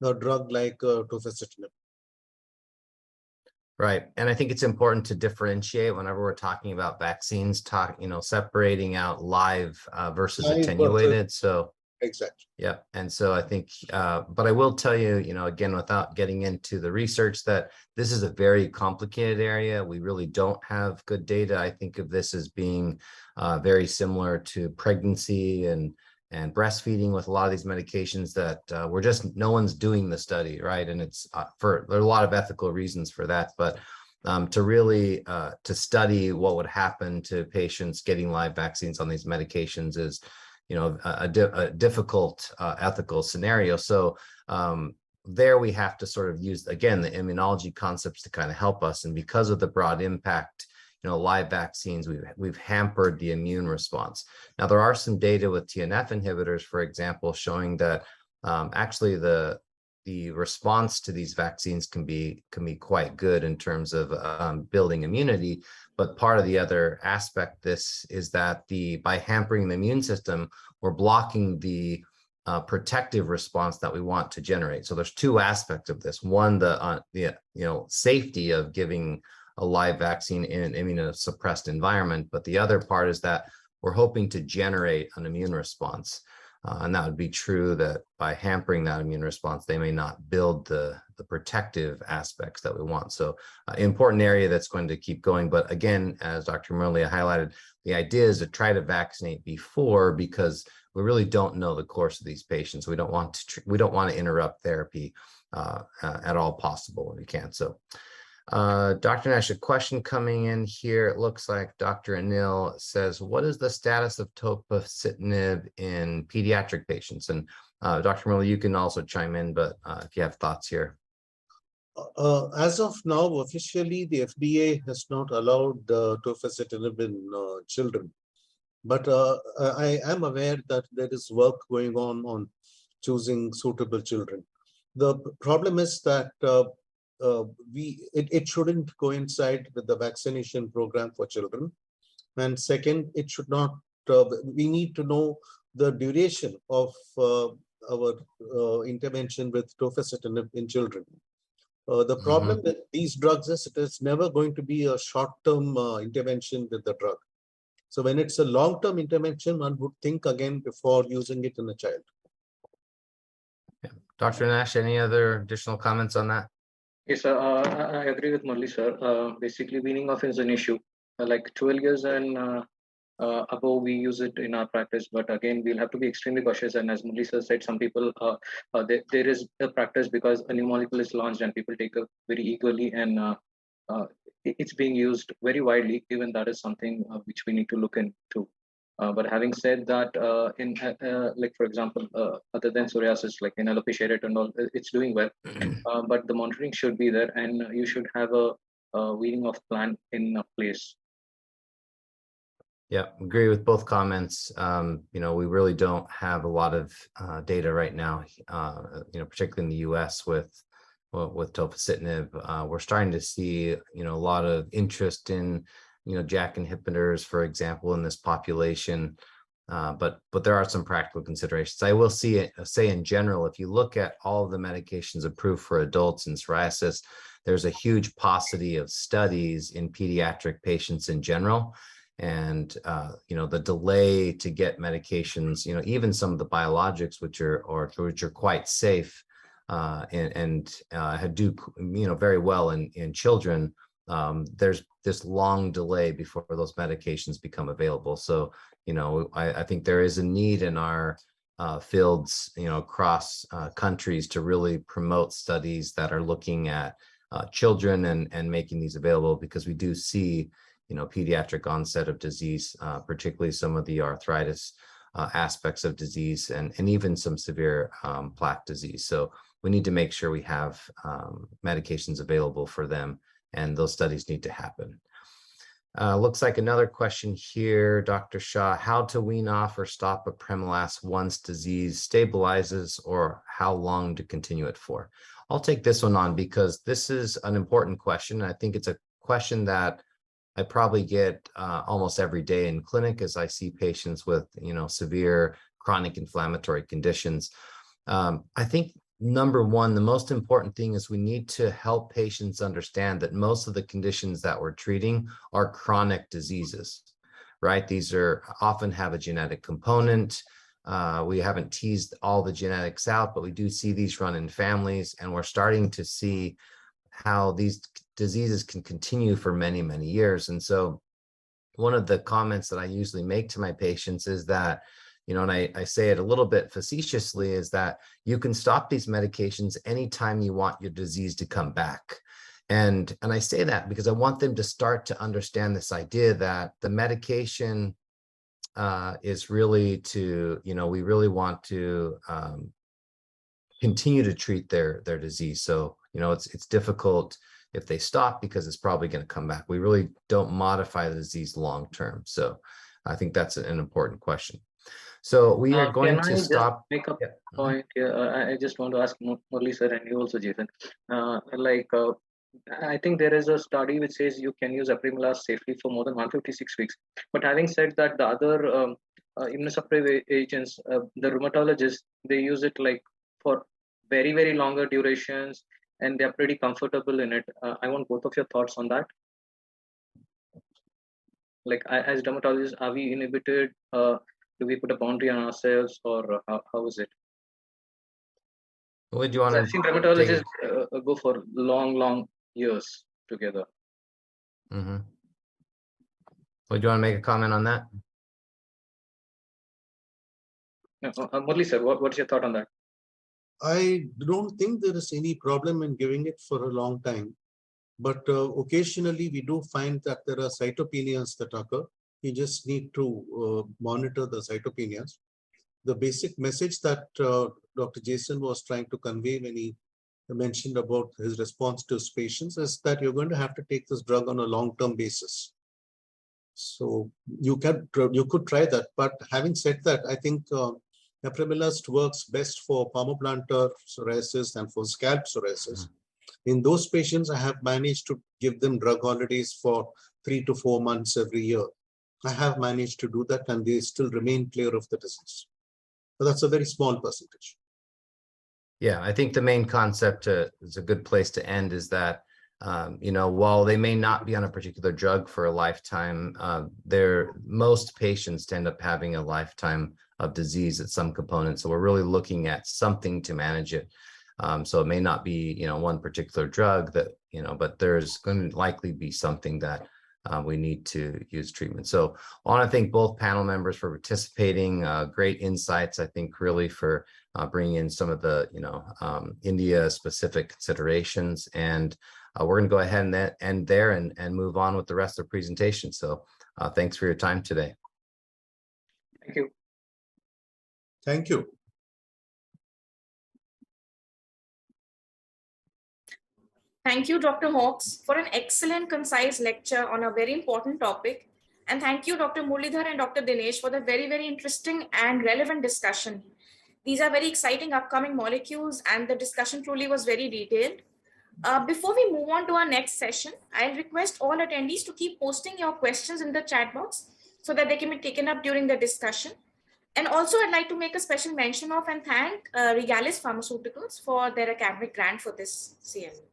a drug like tofacitinib. Right. And I think it's important to differentiate whenever we're talking about vaccines, separating out live versus attenuated. So exactly. Yeah. And so I think, but I will tell you, again, without getting into the research, that this is a very complicated area. We really don't have good data. I think of this as being very similar to pregnancy and breastfeeding with a lot of these medications that no one's doing the study, right? And it's there are a lot of ethical reasons for that. But to really to study what would happen to patients getting live vaccines on these medications is, a difficult ethical scenario. So there we have to sort of use, again, the immunology concepts to kind of help us. And because of the broad impact, live vaccines, we've hampered the immune response. Now, there are some data with TNF inhibitors, for example, showing that actually the response to these vaccines can be quite good in terms of building immunity. But part of the other aspect this is that by hampering the immune system, we're blocking the protective response that we want to generate. So there's two aspects of this. One, the safety of giving a live vaccine in an immunosuppressed environment, but the other part is that we're hoping to generate an immune response. And that would be true that by hampering that immune response, they may not build the protective aspects that we want. So important area that's going to keep going. But again, as Dr. Murali highlighted, the idea is to try to vaccinate before, because we really don't know the course of these patients. We don't want to interrupt therapy at all possible when we can. So Dr. Nash, a question coming in here. It looks like Dr. Anil says, what is the status of tofacitinib in pediatric patients? And Dr. Murali, you can also chime in, but if you have thoughts here. As of now, officially, the FDA has not allowed tofacitinib in children. But I am aware that there is work going on choosing suitable children. The problem is that it shouldn't coincide with the vaccination program for children. And second, it should not, we need to know the duration of our intervention with tofacitinib in children. The problem with these drugs is it is never going to be a short-term intervention with the drug. So when it's a long-term intervention, one would think again before using it in a child. Yeah. Dr. Nash, any other additional comments on that? Yes, sir. I agree with Murali, sir. Basically, weaning off is an issue. Like 12 years and above, we use it in our practice. But again, we'll have to be extremely cautious. And as Murali sir said, some people, there is a practice because a new molecule is launched and people take it very eagerly, and it's being used very widely. Even that is something which we need to look into. But having said that, like for example, other than psoriasis, like in alopecia areata and all, it's doing well. But the monitoring should be there, and you should have a weaning off plan in place. Yeah, agree with both comments. We really don't have a lot of data right now, particularly in the US with tofacitinib. We're starting to see, a lot of interest in, JAK inhibitors, for example, in this population. But there are some practical considerations. I will say in general, if you look at all of the medications approved for adults in psoriasis, there's a huge paucity of studies in pediatric patients in general. And, the delay to get medications, even some of the biologics, which are quite safe and do, very well in children, there's this long delay before those medications become available. So, I think there is a need in our fields, across countries to really promote studies that are looking at children and making these available, because we do see, pediatric onset of disease, particularly some of the arthritis aspects of disease and even some severe plaque disease. So we need to make sure we have medications available for them, and those studies need to happen. Looks like another question here, Dr. Shah, how to wean off or stop a Primalast once disease stabilizes, or how long to continue it for? I'll take this one on because this is an important question. I think it's a question that I probably get almost every day in clinic as I see patients with, severe chronic inflammatory conditions. I think number one, the most important thing is we need to help patients understand that most of the conditions that we're treating are chronic diseases, right? These often have a genetic component. We haven't teased all the genetics out, but we do see these run in families, and we're starting to see how these diseases can continue for many, many years. And so one of the comments that I usually make to my patients is that, and I say it a little bit facetiously, is that you can stop these medications anytime you want your disease to come back. And I say that because I want them to start to understand this idea that the medication is really to, we really want to continue to treat their disease. So, it's difficult if they stop because it's probably going to come back. We really don't modify the disease long term. So I think that's an important question. So we are going to stop. Make a Yeah. point here. I just want to ask Murli sir and you also, Jason. I think there is a study which says you can use Primalast safely for more than 156 weeks. But having said that, the other immunosuppressive agents, the rheumatologists, they use it like for very, very longer durations, and they're pretty comfortable in it. I want both of your thoughts on that. Like, as dermatologists, are we inhibited? Do we put a boundary on ourselves, or how is it? Would you want I've seen dermatologists go for long years together. Mm-hmm. Would you want to make a comment on that? Murli sir, what's your thought on that? I don't think there is any problem in giving it for a long time, but occasionally we do find that there are cytopenias that occur. You just need to monitor the cytopenias. The basic message that Dr. Jason was trying to convey when he mentioned about his response to his patients is that you're going to have to take this drug on a long-term basis. So you could try that, but having said that, I think Primalast works best for palmoplantar psoriasis and for scalp psoriasis. In those patients, I have managed to give them drug holidays for 3 to 4 months every year. I have managed to do that, and they still remain clear of the disease. But that's a very small percentage. Yeah, I think the main concept is a good place to end is that, while they may not be on a particular drug for a lifetime, most patients tend up having a lifetime of disease at some component. So we're really looking at something to manage it. So it may not be, one particular drug that, but there's going to likely be something that we need to use treatment. So I want to thank both panel members for participating. Great insights, I think, really for bringing in some of the, India-specific considerations. And we're going to go ahead and end there and move on with the rest of the presentation. So thanks for your time today. Thank you. Thank you. Thank you, Dr. Hawkes, for an excellent, concise lecture on a very important topic. And thank you, Dr. Muralidhar and Dr. Dinesh, for the very, very interesting and relevant discussion. These are very exciting upcoming molecules, and the discussion truly was very detailed. Before we move on to our next session, I'll request all attendees to keep posting your questions in the chat box so that they can be taken up during the discussion. And also, I'd like to make a special mention of and thank Regalis Pharmaceuticals for their academic grant for this CME.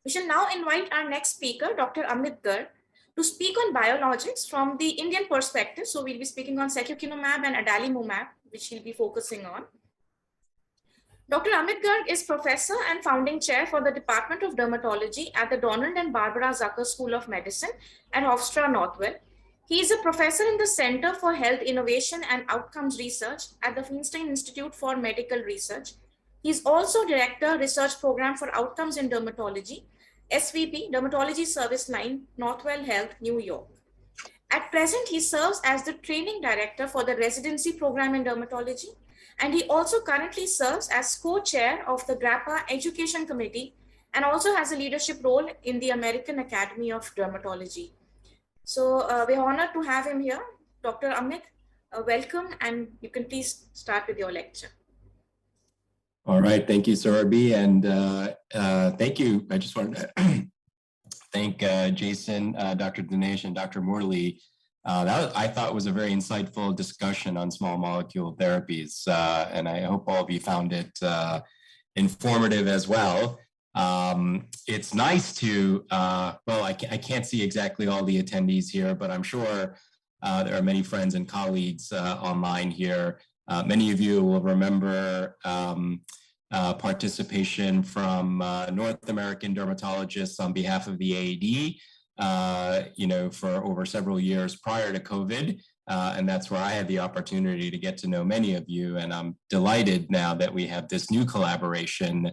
We shall now invite our next speaker, Dr. Amit Garg, to speak on biologics from the Indian perspective. So we'll be speaking on secukinumab and adalimumab, which he'll be focusing on. Dr. Amit Garg is professor and founding chair for the Department of Dermatology at the Donald and Barbara Zucker School of Medicine at Hofstra Northwell. He is a professor in the Center for Health Innovation and Outcomes Research at the Feinstein Institute for Medical Research. He is also Director, Research Program for Outcomes in Dermatology, SVP, Dermatology Service Line, Northwell Health, New York. At present, he serves as the Training Director for the Residency Program in Dermatology, and he also currently serves as co-chair of the GRAPPA Education Committee and also has a leadership role in the American Academy of Dermatology. So we're honored to have him here. Dr. Amit, welcome, and you can please start with your lecture. All right, thank you, Saurabhi, and thank you. I just wanted to thank Jason, Dr. Dinesh, and Dr. Murali. I thought was a very insightful discussion on small molecule therapies, and I hope all of you found it informative as well. It's nice to, well, I can't see exactly all the attendees here, but I'm sure there are many friends and colleagues online here. Many of you will remember participation from North American dermatologists on behalf of the AAD, for over several years prior to COVID. And that's where I had the opportunity to get to know many of you. And I'm delighted now that we have this new collaboration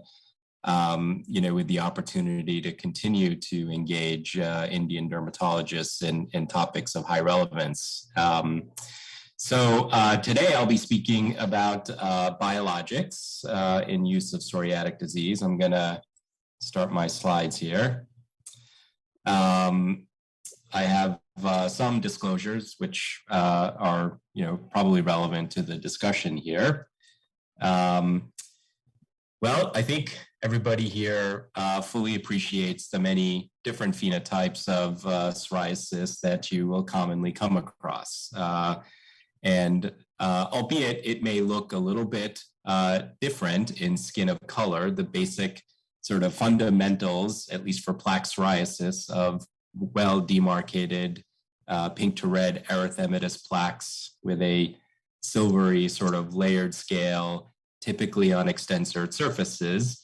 with the opportunity to continue to engage Indian dermatologists in topics of high relevance. So today I'll be speaking about biologics in use of psoriatic disease. I'm going to start my slides here. I have some disclosures which are probably relevant to the discussion here. Well, I think everybody here fully appreciates the many different phenotypes of psoriasis that you will commonly come across. And albeit it may look a little bit different in skin of color, the basic sort of fundamentals, at least for plaque psoriasis, of well-demarcated pink to red erythematous plaques with a silvery sort of layered scale, typically on extensor surfaces,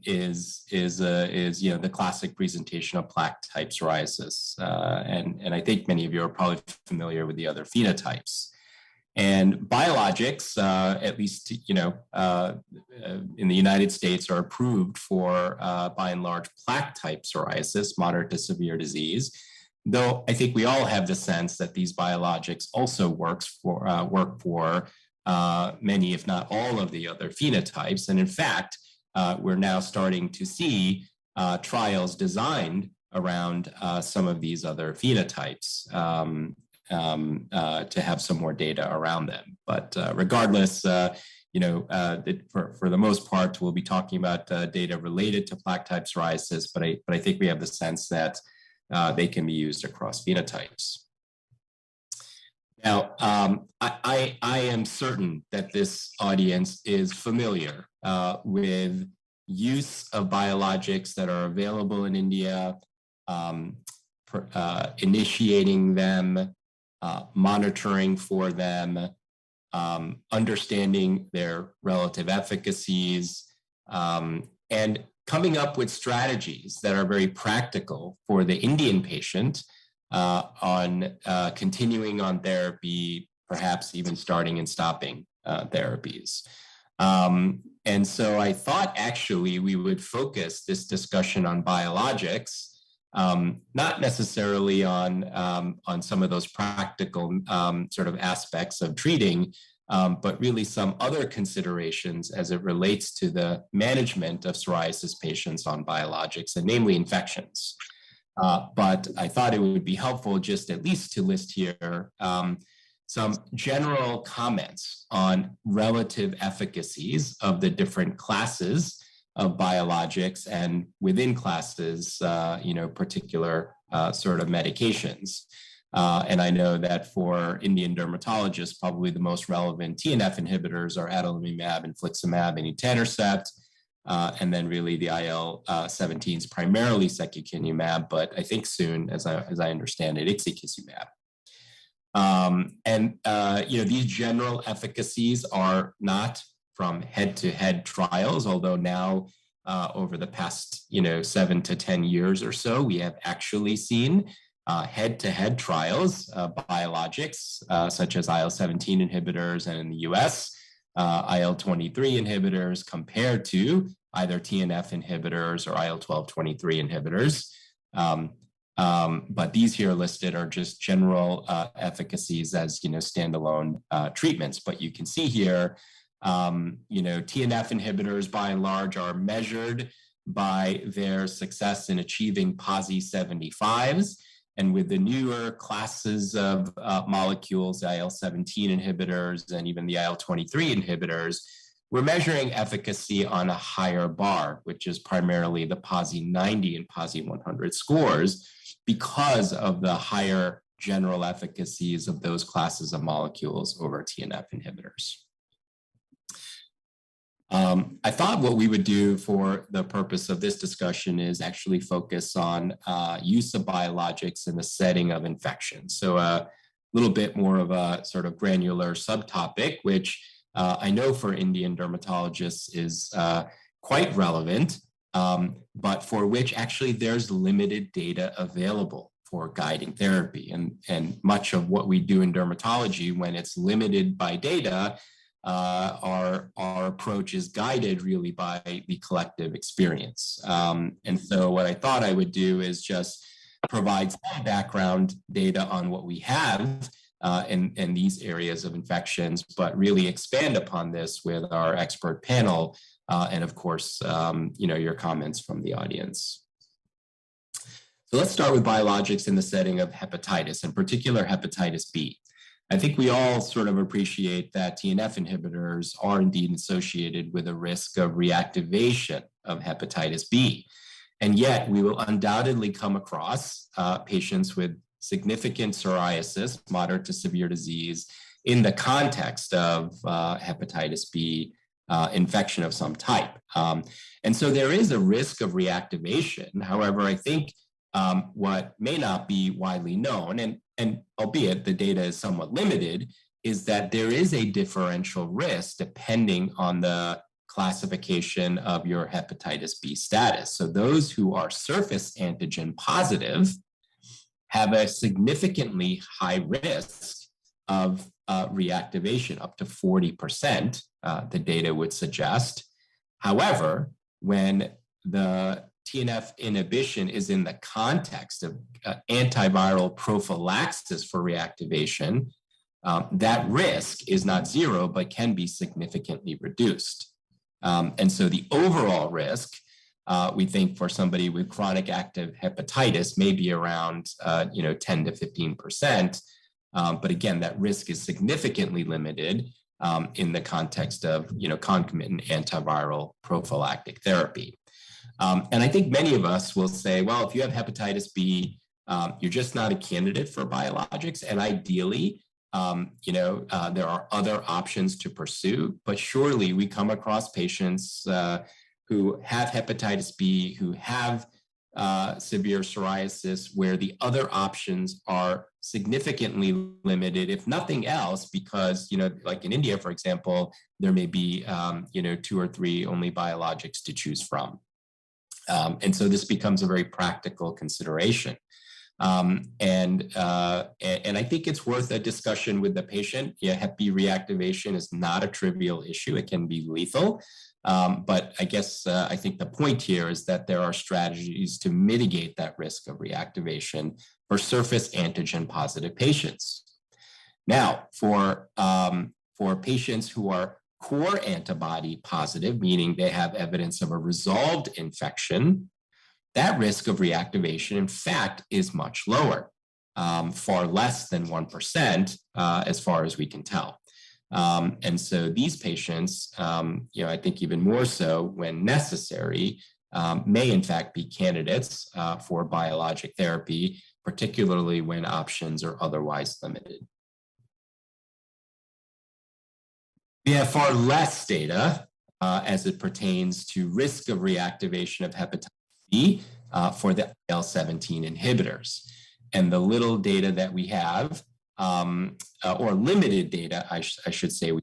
is the classic presentation of plaque type psoriasis. And I think many of you are probably familiar with the other phenotypes. And biologics, at least in the United States, are approved for by and large plaque type psoriasis, moderate to severe disease. Though I think we all have the sense that these biologics also work for many, if not all, of the other phenotypes. And in fact, we're now starting to see trials designed around some of these other phenotypes to have some more data around them. But regardless, for the most part, we'll be talking about data related to plaque type psoriasis, but I think we have the sense that they can be used across phenotypes. Now, I am certain that this audience is familiar with use of biologics that are available in India, initiating them, monitoring for them, understanding their relative efficacies, and coming up with strategies that are very practical for the Indian patient on continuing on therapy, perhaps even starting and stopping therapies. And so I thought actually we would focus this discussion on biologics, not necessarily on some of those practical sort of aspects of treating, but really some other considerations as it relates to the management of psoriasis patients on biologics, and namely infections. But I thought it would be helpful just at least to list here some general comments on relative efficacies of the different classes of biologics and within classes, particular sort of medications. And I know that for Indian dermatologists, probably the most relevant TNF inhibitors are adalimumab, infliximab, and etanercept. And then really the IL-17s, primarily secukinumab, but I think soon, as I understand it, ixekizumab. These general efficacies are not from head-to-head trials, although now over the past 7 to 10 years or so, we have actually seen head-to-head trials of biologics, such as IL-17 inhibitors, and in the US, IL-23 inhibitors compared to either TNF inhibitors or IL-12/23 inhibitors. But these here listed are just general efficacies as standalone treatments. But you can see here, TNF inhibitors by and large are measured by their success in achieving PASI 75s. And with the newer classes of molecules, IL-17 inhibitors and even the IL-23 inhibitors, we're measuring efficacy on a higher bar, which is primarily the PASI 90 and PASI 100 scores, because of the higher general efficacies of those classes of molecules over TNF inhibitors. I thought what we would do for the purpose of this discussion is actually focus on use of biologics in the setting of infection. So a little bit more of a sort of granular subtopic, which I know for Indian dermatologists is quite relevant, but for which actually there's limited data available for guiding therapy. And much of what we do in dermatology, when it's limited by data, our approach is guided really by the collective experience. And so what I thought I would do is just provide some background data on what we have in these areas of infections, but really expand upon this with our expert panel and of course, your comments from the audience. So let's start with biologics in the setting of hepatitis, in particular hepatitis B. I think we all sort of appreciate that TNF inhibitors are indeed associated with a risk of reactivation of hepatitis B. And yet we will undoubtedly come across patients with significant psoriasis, moderate to severe disease, in the context of hepatitis B infection of some type. And so there is a risk of reactivation. However, I think what may not be widely known, and albeit the data is somewhat limited, is that there is a differential risk depending on the classification of your hepatitis B status. So those who are surface antigen positive have a significantly high risk of reactivation, up to 40%, the data would suggest. However, when the TNF inhibition is in the context of antiviral prophylaxis for reactivation, that risk is not zero, but can be significantly reduced. And so the overall risk, we think for somebody with chronic active hepatitis may be around 10 to 15%. But again, that risk is significantly limited in the context of concomitant antiviral prophylactic therapy. And I think many of us will say, well, if you have hepatitis B, you're just not a candidate for biologics. And ideally, there are other options to pursue. But surely we come across patients who have hepatitis B, who have severe psoriasis, where the other options are significantly limited, if nothing else, because, like in India, for example, there may be, 2 or 3 only biologics to choose from. And so this becomes a very practical consideration. And I think it's worth a discussion with the patient. Hep B reactivation is not a trivial issue. It can be lethal. But I guess I think the point here is that there are strategies to mitigate that risk of reactivation for surface antigen positive patients. Now, for patients who are core antibody positive, meaning they have evidence of a resolved infection, that risk of reactivation, in fact, is much lower, far less than 1%, as far as we can tell. And so these patients, I think even more so when necessary, may in fact be candidates for biologic therapy, particularly when options are otherwise limited. We have far less data as it pertains to risk of reactivation of hepatitis B for the IL-17 inhibitors. And the little data that we have, or limited data, I should say,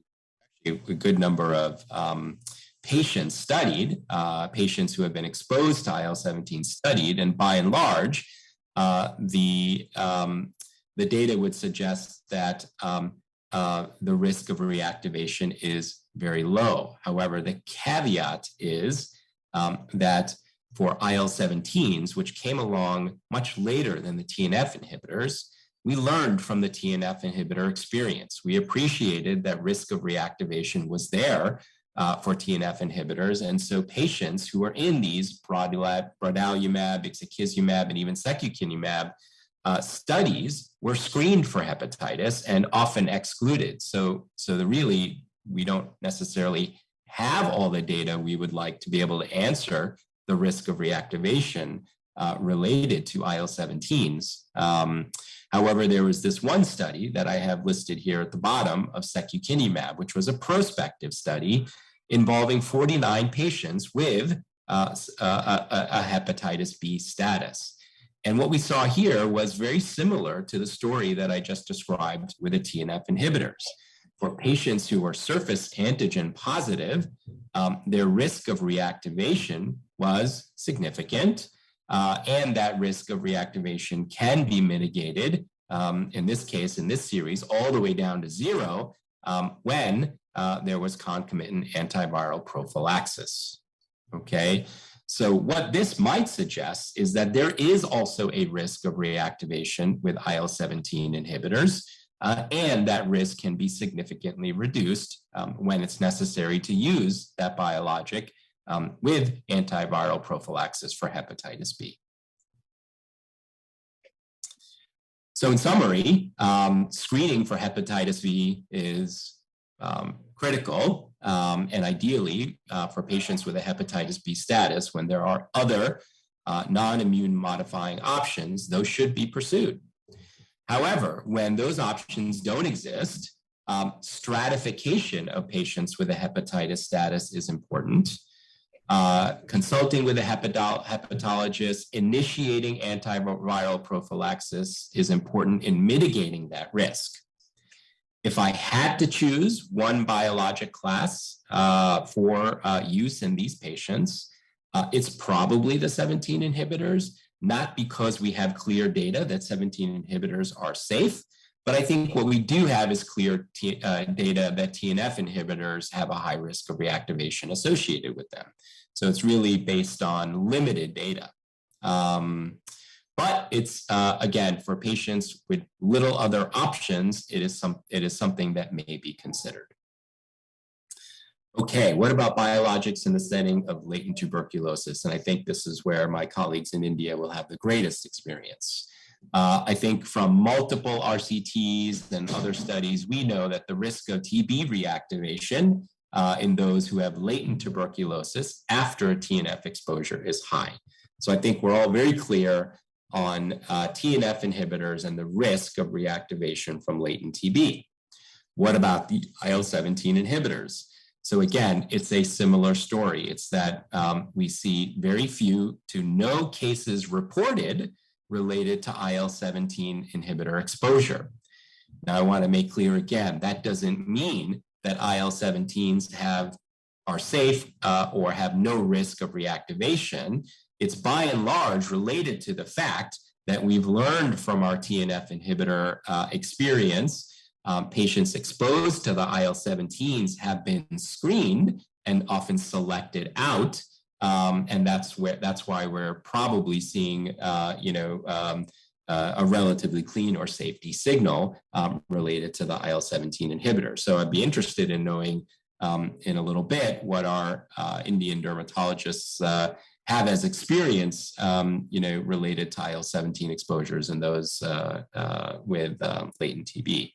a good number of patients studied, patients who have been exposed to IL-17 studied, and by and large, the data would suggest that the risk of reactivation is very low. However, the caveat is that for IL-17s, which came along much later than the TNF inhibitors, we learned from the TNF inhibitor experience. We appreciated that risk of reactivation was there for TNF inhibitors. And so patients who are in these brodalumab, ixekizumab, and even secukinumab studies were screened for hepatitis and often excluded. So really, we don't necessarily have all the data we would like to be able to answer the risk of reactivation related to IL-17s. However, there was this one study that I have listed here at the bottom of secukinumab, which was a prospective study involving 49 patients with a hepatitis B status. And what we saw here was very similar to the story that I just described with the TNF inhibitors. For patients who are surface antigen positive, their risk of reactivation was significant. And that risk of reactivation can be mitigated, in this case, in this series, all the way down to 0, when there was concomitant antiviral prophylaxis. Okay, so what this might suggest is that there is also a risk of reactivation with IL-17 inhibitors, and that risk can be significantly reduced when it's necessary to use that biologic with antiviral prophylaxis for hepatitis B. So in summary, screening for hepatitis B is critical and ideally for patients with a hepatitis B status, when there are other non-immune modifying options, those should be pursued. However, when those options don't exist, stratification of patients with a hepatitis status is important. Consulting with a hepatologist, initiating antiviral prophylaxis is important in mitigating that risk. If I had to choose one biologic class for use in these patients, it's probably the 17 inhibitors, not because we have clear data that 17 inhibitors are safe, but I think what we do have is clear data that TNF inhibitors have a high risk of reactivation associated with them. So it's really based on limited data. But it's, again, for patients with little other options, it is something that may be considered. Okay, what about biologics in the setting of latent tuberculosis? And I think this is where my colleagues in India will have the greatest experience. I think from multiple RCTs and other studies, we know that the risk of TB reactivation in those who have latent tuberculosis after TNF exposure is high. So I think we're all very clear on TNF inhibitors and the risk of reactivation from latent TB. What about the IL-17 inhibitors? So again, it's a similar story. It's that we see very few to no cases reported related to IL-17 inhibitor exposure. Now, I want to make clear again, that doesn't mean that IL-17s are safe or have no risk of reactivation. It's by and large related to the fact that we've learned from our TNF inhibitor experience. Patients exposed to the IL-17s have been screened and often selected out, and that's why we're probably seeing a relatively clean or safety signal related to the IL-17 inhibitor. So I'd be interested in knowing in a little bit what our Indian dermatologists have as experience, related to IL-17 exposures and those with latent TB.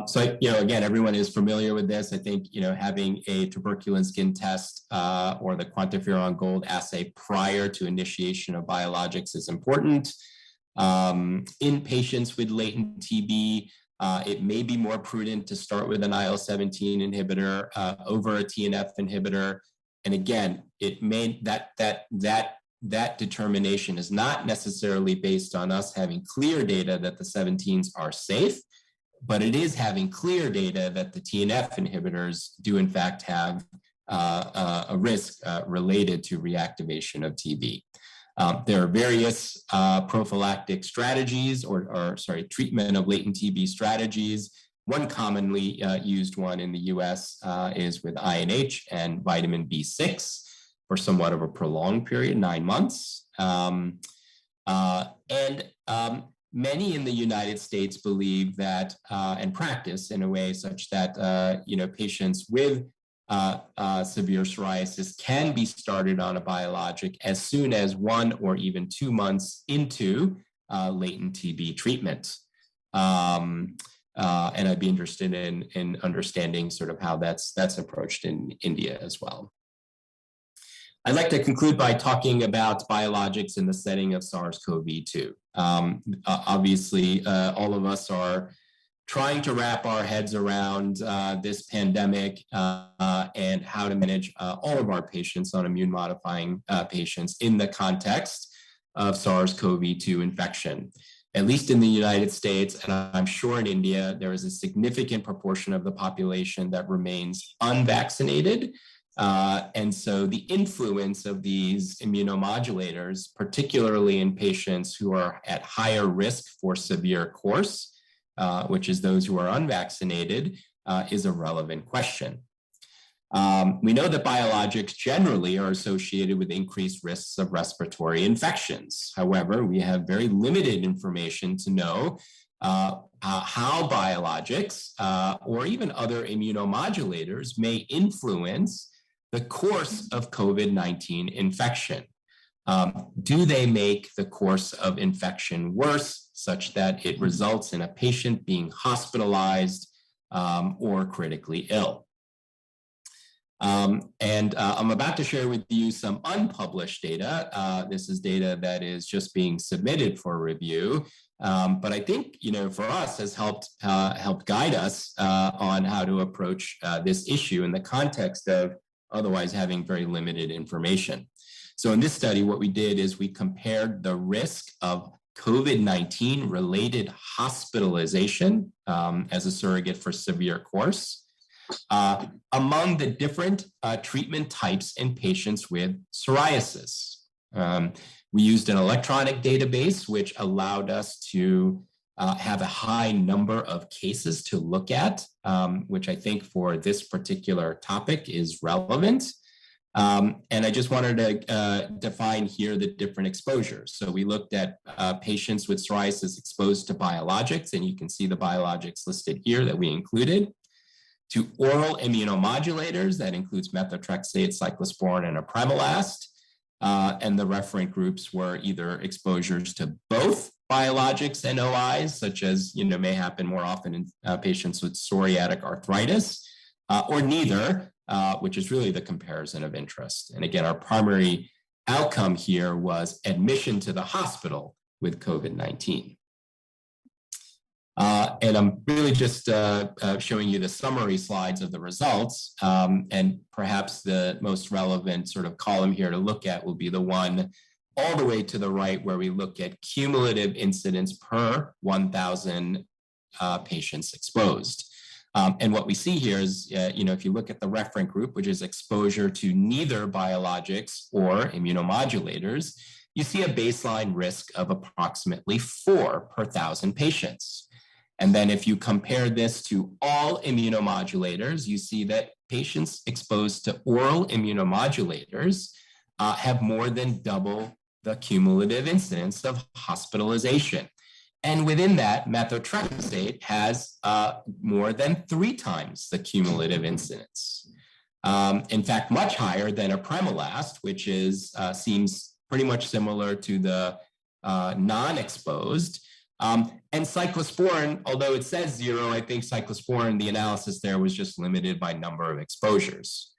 So, again, everyone is familiar with this. I think, having a tuberculin skin test or the quantiferon gold assay prior to initiation of biologics is important. In patients with latent TB, it may be more prudent to start with an IL-17 inhibitor over a TNF inhibitor. And again, it may that determination is not necessarily based on us having clear data that the 17s are safe, but it is having clear data that the TNF inhibitors do in fact have a risk related to reactivation of TB. There are various prophylactic strategies or treatment of latent TB strategies. One commonly used one in the US is with INH and vitamin B6 for somewhat of a prolonged period, 9 months. Many in the United States believe that and practice in a way such that patients with severe psoriasis can be started on a biologic as soon as 1 or even 2 months into latent TB treatment. And I'd be interested in understanding sort of how that's approached in India as well. I'd like to conclude by talking about biologics in the setting of SARS-CoV-2. Obviously, all of us are trying to wrap our heads around this pandemic and how to manage all of our patients on immune-modifying patients in the context of SARS-CoV-2 infection. At least in the United States, and I'm sure in India, there is a significant proportion of the population that remains unvaccinated. And so the influence of these immunomodulators, particularly in patients who are at higher risk for severe course, which is those who are unvaccinated, is a relevant question. We know that biologics generally are associated with increased risks of respiratory infections. However, we have very limited information to know how biologics or even other immunomodulators may influence the course of COVID-19 infection. Do they make the course of infection worse, such that it results in a patient being hospitalized or critically ill? I'm about to share with you some unpublished data. This is data that is just being submitted for review, but I think, for us has helped guide us on how to approach this issue in the context of otherwise having very limited information. So in this study, what we did is we compared the risk of COVID-19 related hospitalization as a surrogate for severe course among the different treatment types in patients with psoriasis. We used an electronic database, which allowed us to have a high number of cases to look at, which I think for this particular topic is relevant. And I just wanted to define here the different exposures. So we looked at patients with psoriasis exposed to biologics, and you can see the biologics listed here that we included, to oral immunomodulators, that includes methotrexate, cyclosporin, and a Primalast. And the referent groups were either exposures to both biologics and OIs, such as may happen more often in patients with psoriatic arthritis, or neither, which is really the comparison of interest. And again, our primary outcome here was admission to the hospital with COVID-19. And I'm really just showing you the summary slides of the results. And perhaps the most relevant sort of column here to look at will be the one all the way to the right, where we look at cumulative incidence per 1,000 patients exposed. And what we see here is, if you look at the referent group, which is exposure to neither biologics or immunomodulators, you see a baseline risk of approximately 4 per 1,000 patients. And then if you compare this to all immunomodulators, you see that patients exposed to oral immunomodulators have more than double the cumulative incidence of hospitalization. And within that, methotrexate has more than 3 times the cumulative incidence. In fact, much higher than a Primalast, which seems pretty much similar to the non-exposed. And cyclosporin, although it says 0, I think cyclosporin, the analysis there was just limited by number of exposures.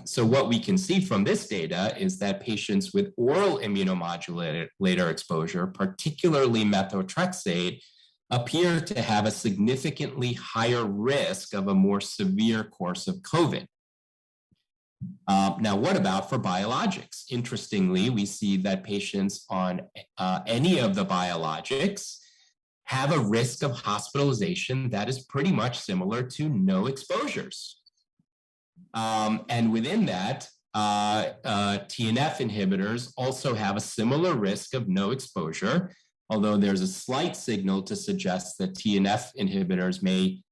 So what we can see from this data is that patients with oral immunomodulator exposure, particularly methotrexate, appear to have a significantly higher risk of a more severe course of COVID. Now, what about for biologics? Interestingly, we see that patients on any of the biologics have a risk of hospitalization that is pretty much similar to no exposures. And within that, TNF inhibitors also have a similar risk of no exposure, although there's a slight signal to suggest that TNF inhibitors may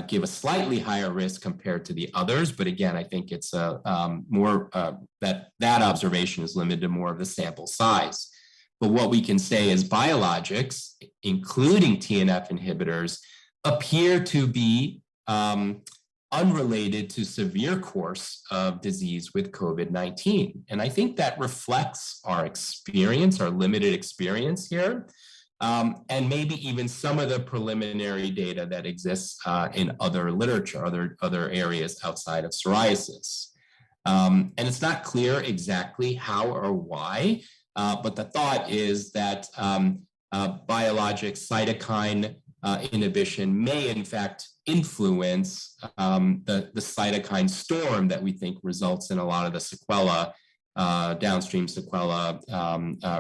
give a slightly higher risk compared to the others. But again, I think it's more that observation is limited to more of the sample size. But what we can say is biologics, including TNF inhibitors, appear to be unrelated to severe course of disease with COVID-19. And I think that reflects our experience, our limited experience here, and maybe even some of the preliminary data that exists in other literature, other areas outside of psoriasis. And it's not clear exactly how or why, but the thought is that biologic cytokine inhibition may in fact influence the cytokine storm that we think results in a lot of the sequela, downstream sequela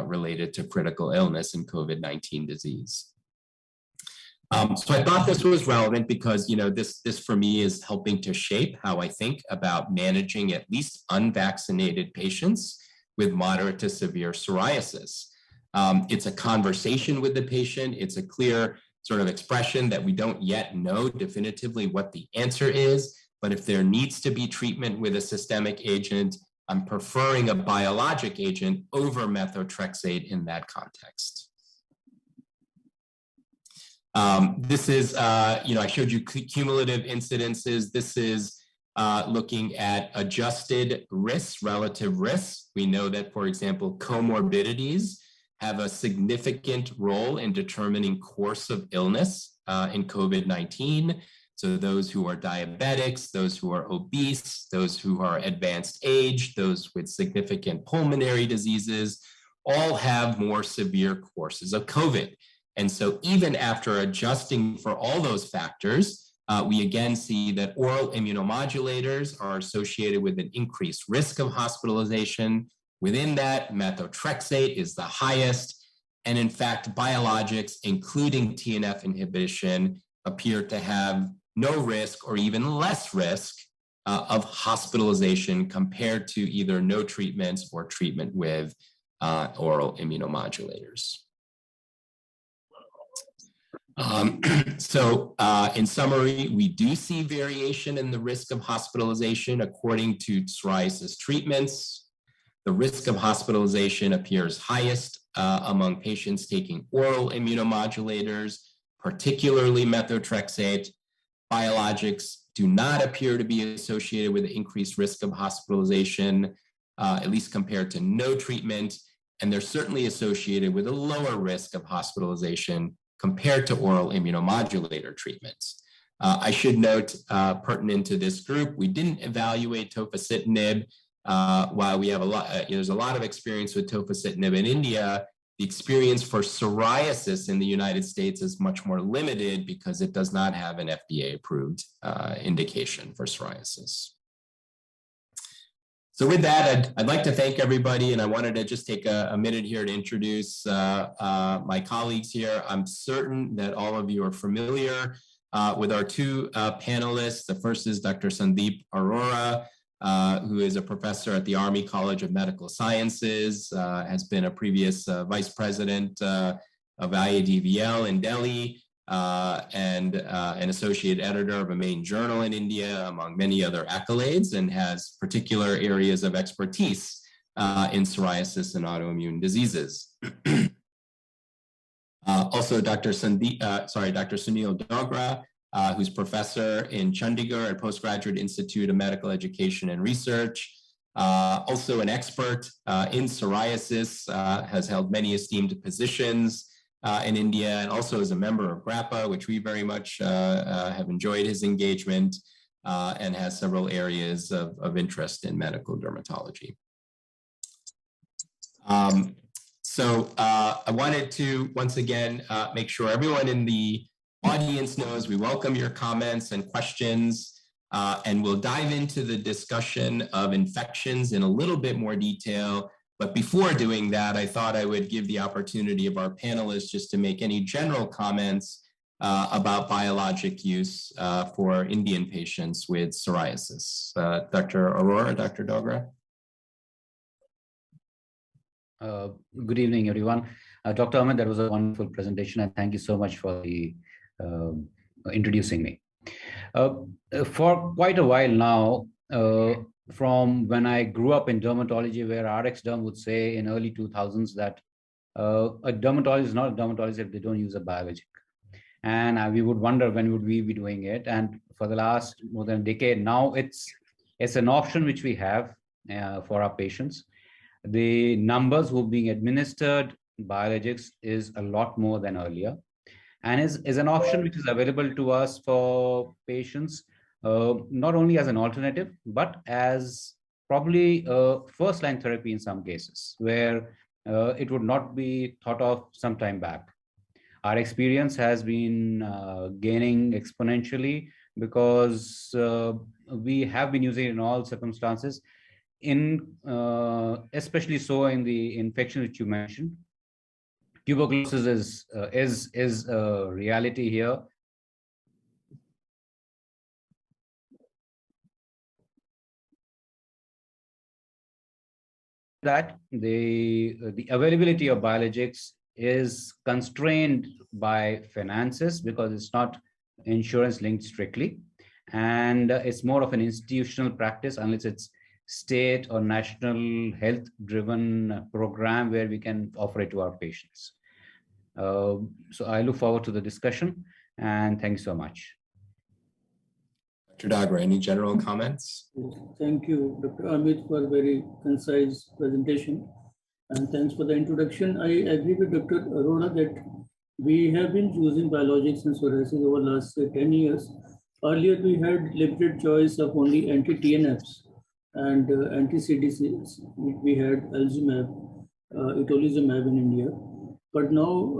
related to critical illness and COVID-19 disease. So I thought this was relevant because, this for me is helping to shape how I think about managing at least unvaccinated patients with moderate to severe psoriasis. It's a conversation with the patient. It's a clear sort of expression that we don't yet know definitively what the answer is, but if there needs to be treatment with a systemic agent, I'm preferring a biologic agent over methotrexate in that context. This is, I showed you cumulative incidences. This is looking at adjusted risks, relative risks. We know that, for example, comorbidities have a significant role in determining course of illness in COVID-19. So those who are diabetics, those who are obese, those who are advanced age, those with significant pulmonary diseases, all have more severe courses of COVID. And so even after adjusting for all those factors, we again see that oral immunomodulators are associated with an increased risk of hospitalization. Within that, methotrexate is the highest. And in fact, biologics, including TNF inhibition, appear to have no risk or even less risk of hospitalization compared to either no treatments or treatment with oral immunomodulators. In summary, we do see variation in the risk of hospitalization according to psoriasis treatments. The risk of hospitalization appears highest among patients taking oral immunomodulators, particularly methotrexate. Biologics do not appear to be associated with increased risk of hospitalization, at least compared to no treatment, and they're certainly associated with a lower risk of hospitalization compared to oral immunomodulator treatments. I should note, pertinent to this group, we didn't evaluate tofacitinib. While we have there's a lot of experience with tofacitinib in India, the experience for psoriasis in the United States is much more limited because it does not have an FDA-approved indication for psoriasis. So with that, I'd like to thank everybody, and I wanted to just take a minute here to introduce my colleagues here. I'm certain that all of you are familiar with our two panelists. The first is Dr. Sandeep Arora, who is a professor at the Army College of Medical Sciences, has been a previous vice president of IADVL in Delhi, and an associate editor of a main journal in India, among many other accolades, and has particular areas of expertise in psoriasis and autoimmune diseases. Also, Dr. Sunil Dogra, who's professor in Chandigarh at Postgraduate Institute of Medical Education and Research. Also an expert in psoriasis, has held many esteemed positions in India, and also is a member of GRAPPA, which we very much have enjoyed his engagement, and has several areas of interest in medical dermatology. I wanted to, once again, make sure everyone in the audience knows we welcome your comments and questions, and we'll dive into the discussion of infections in a little bit more detail. But before doing that, I thought I would give the opportunity of our panelists just to make any general comments about biologic use for Indian patients with psoriasis. Dr. Arora, Dr. Dogra. Good evening, everyone. Dr. Ahmed, that was a wonderful presentation, and thank you so much for the introducing me. For quite a while now, from when I grew up in dermatology, where RX Derm would say in early 2000s that a dermatologist is not a dermatologist if they don't use a biologic. And we would wonder when would we be doing it. And for the last more than a decade now, it's an option which we have for our patients. The numbers who are being administered biologics is a lot more than earlier, and is an option which is available to us for patients, not only as an alternative, but as probably first-line therapy in some cases, where it would not be thought of some time back. Our experience has been gaining exponentially because we have been using it in all circumstances, especially so in the infection which you mentioned. Tuberculosis is a reality here. That the availability of biologics is constrained by finances because it's not insurance linked strictly. And it's more of an institutional practice unless it's state or national health driven program where we can offer it to our patients. So I look forward to the discussion, and thank you so much. Dr. Dagra, any general comments? Yes, thank you, Dr. Amit, for a very concise presentation. And thanks for the introduction. I agree with Dr. Arora that we have been using biologics in psoriasis over the last 10 years. Earlier, we had limited choice of only anti-TNFs and anti-CDCs. We had alzumab, itolizumab in India. But now,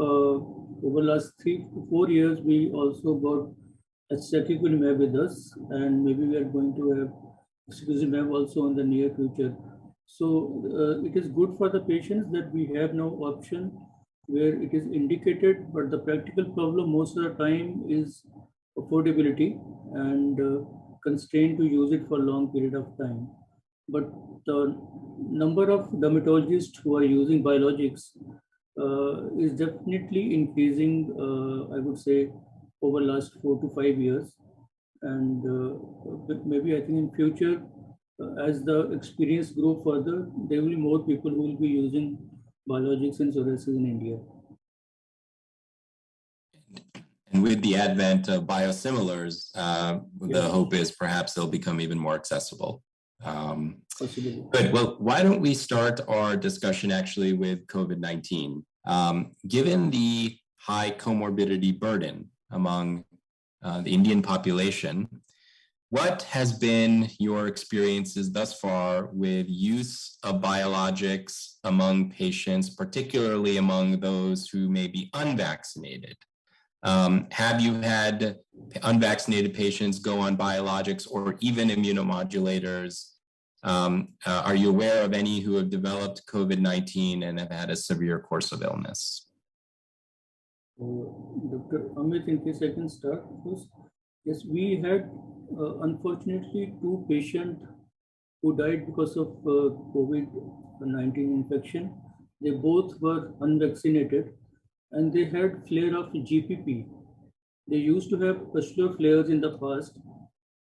over the last 3 to 4 years, we also got secukinumab with us, and maybe we are going to have secukinumab also in the near future. So it is good for the patients that we have no option where it is indicated, but the practical problem most of the time is affordability and constraint to use it for a long period of time. But the number of dermatologists who are using biologics is definitely increasing, I would say, over the last 4 to 5 years. And maybe I think in future, as the experience grow further, there will be more people who will be using biologics and psoriasis in India. And with the advent of biosimilars, the hope is perhaps they'll become even more accessible. Good. Well, why don't we start our discussion actually with COVID-19? Given the high comorbidity burden among the Indian population, what has been your experiences thus far with use of biologics among patients, particularly among those who may be unvaccinated? Have you had unvaccinated patients go on biologics or even immunomodulators? Are you aware of any who have developed COVID-19 and have had a severe course of illness? Dr. Amit, in case I can start first. Yes, we had unfortunately 2 patients who died because of COVID-19 infection. They both were unvaccinated and they had flare of GPP. They used to have pustular flares in the past,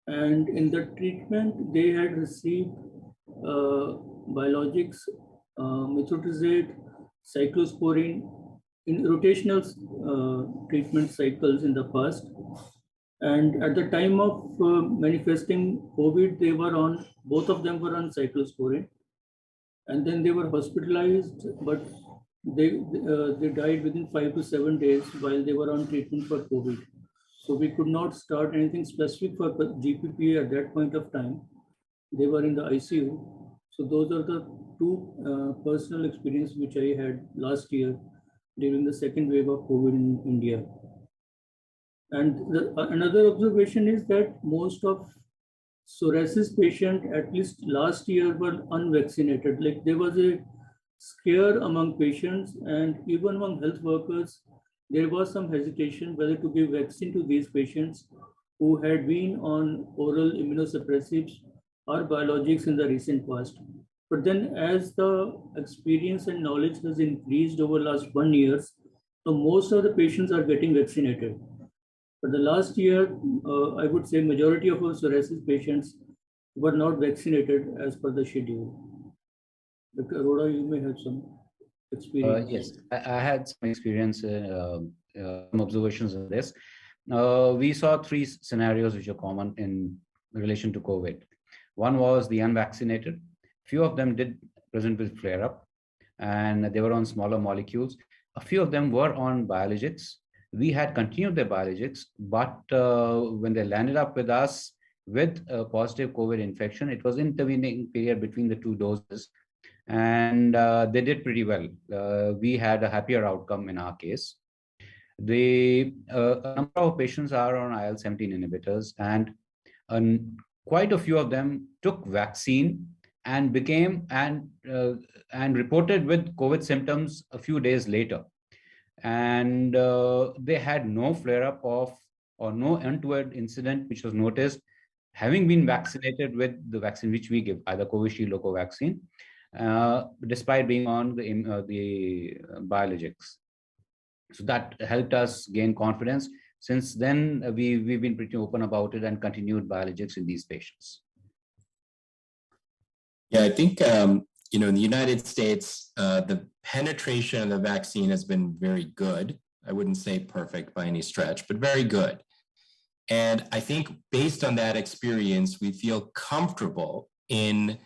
and in the treatment they had received biologics, methotrexate, cyclosporine in rotational treatment cycles in the past. And at the time of manifesting COVID, they were on, both of them were on cyclosporine. And then they were hospitalized, but they died within 5 to 7 days while they were on treatment for COVID. So we could not start anything specific for GPP at that point of time. They were in the ICU. So those are the 2 personal experiences which I had last year during the second wave of COVID in India. And another observation is that most of psoriasis patients, at least last year, were unvaccinated. Like there was a scare among patients and even among health workers, there was some hesitation whether to give vaccine to these patients who had been on oral immunosuppressives or biologics in the recent past. But then as the experience and knowledge has increased over the last 1 year, so most of the patients are getting vaccinated. For the last year, I would say majority of our psoriasis patients were not vaccinated as per the schedule. Dr. Arora, you may have some experience. Yes, I had some experience, some observations on this. We saw 3 scenarios which are common in relation to COVID. One was the unvaccinated. Few of them did present with flare-up, and they were on smaller molecules. A few of them were on biologics. We had continued their biologics, but when they landed up with us with a positive COVID infection, it was intervening period between the 2 doses, and they did pretty well. We had a happier outcome in our case. A number of patients are on IL-17 inhibitors, and quite a few of them took vaccine and became and reported with COVID symptoms a few days later. And they had no flare-up of or no untoward incident which was noticed, having been vaccinated with the vaccine which we give, either Covishield or Covaxin, despite being on the biologics. So that helped us gain confidence. Since then, we've been pretty open about it and continued biologics in these patients. Yeah, I think, in the United States, the penetration of the vaccine has been very good. I wouldn't say perfect by any stretch, but very good. And I think based on that experience, we feel comfortable in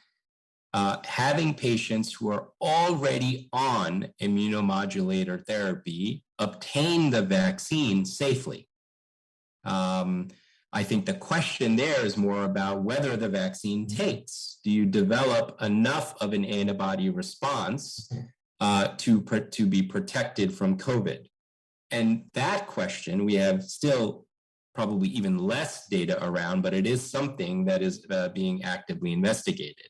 having patients who are already on immunomodulator therapy obtain the vaccine safely. I think the question there is more about whether the vaccine takes. Do you develop enough of an antibody response to be protected from COVID? And that question we have still probably even less data around, but it is something that is being actively investigated.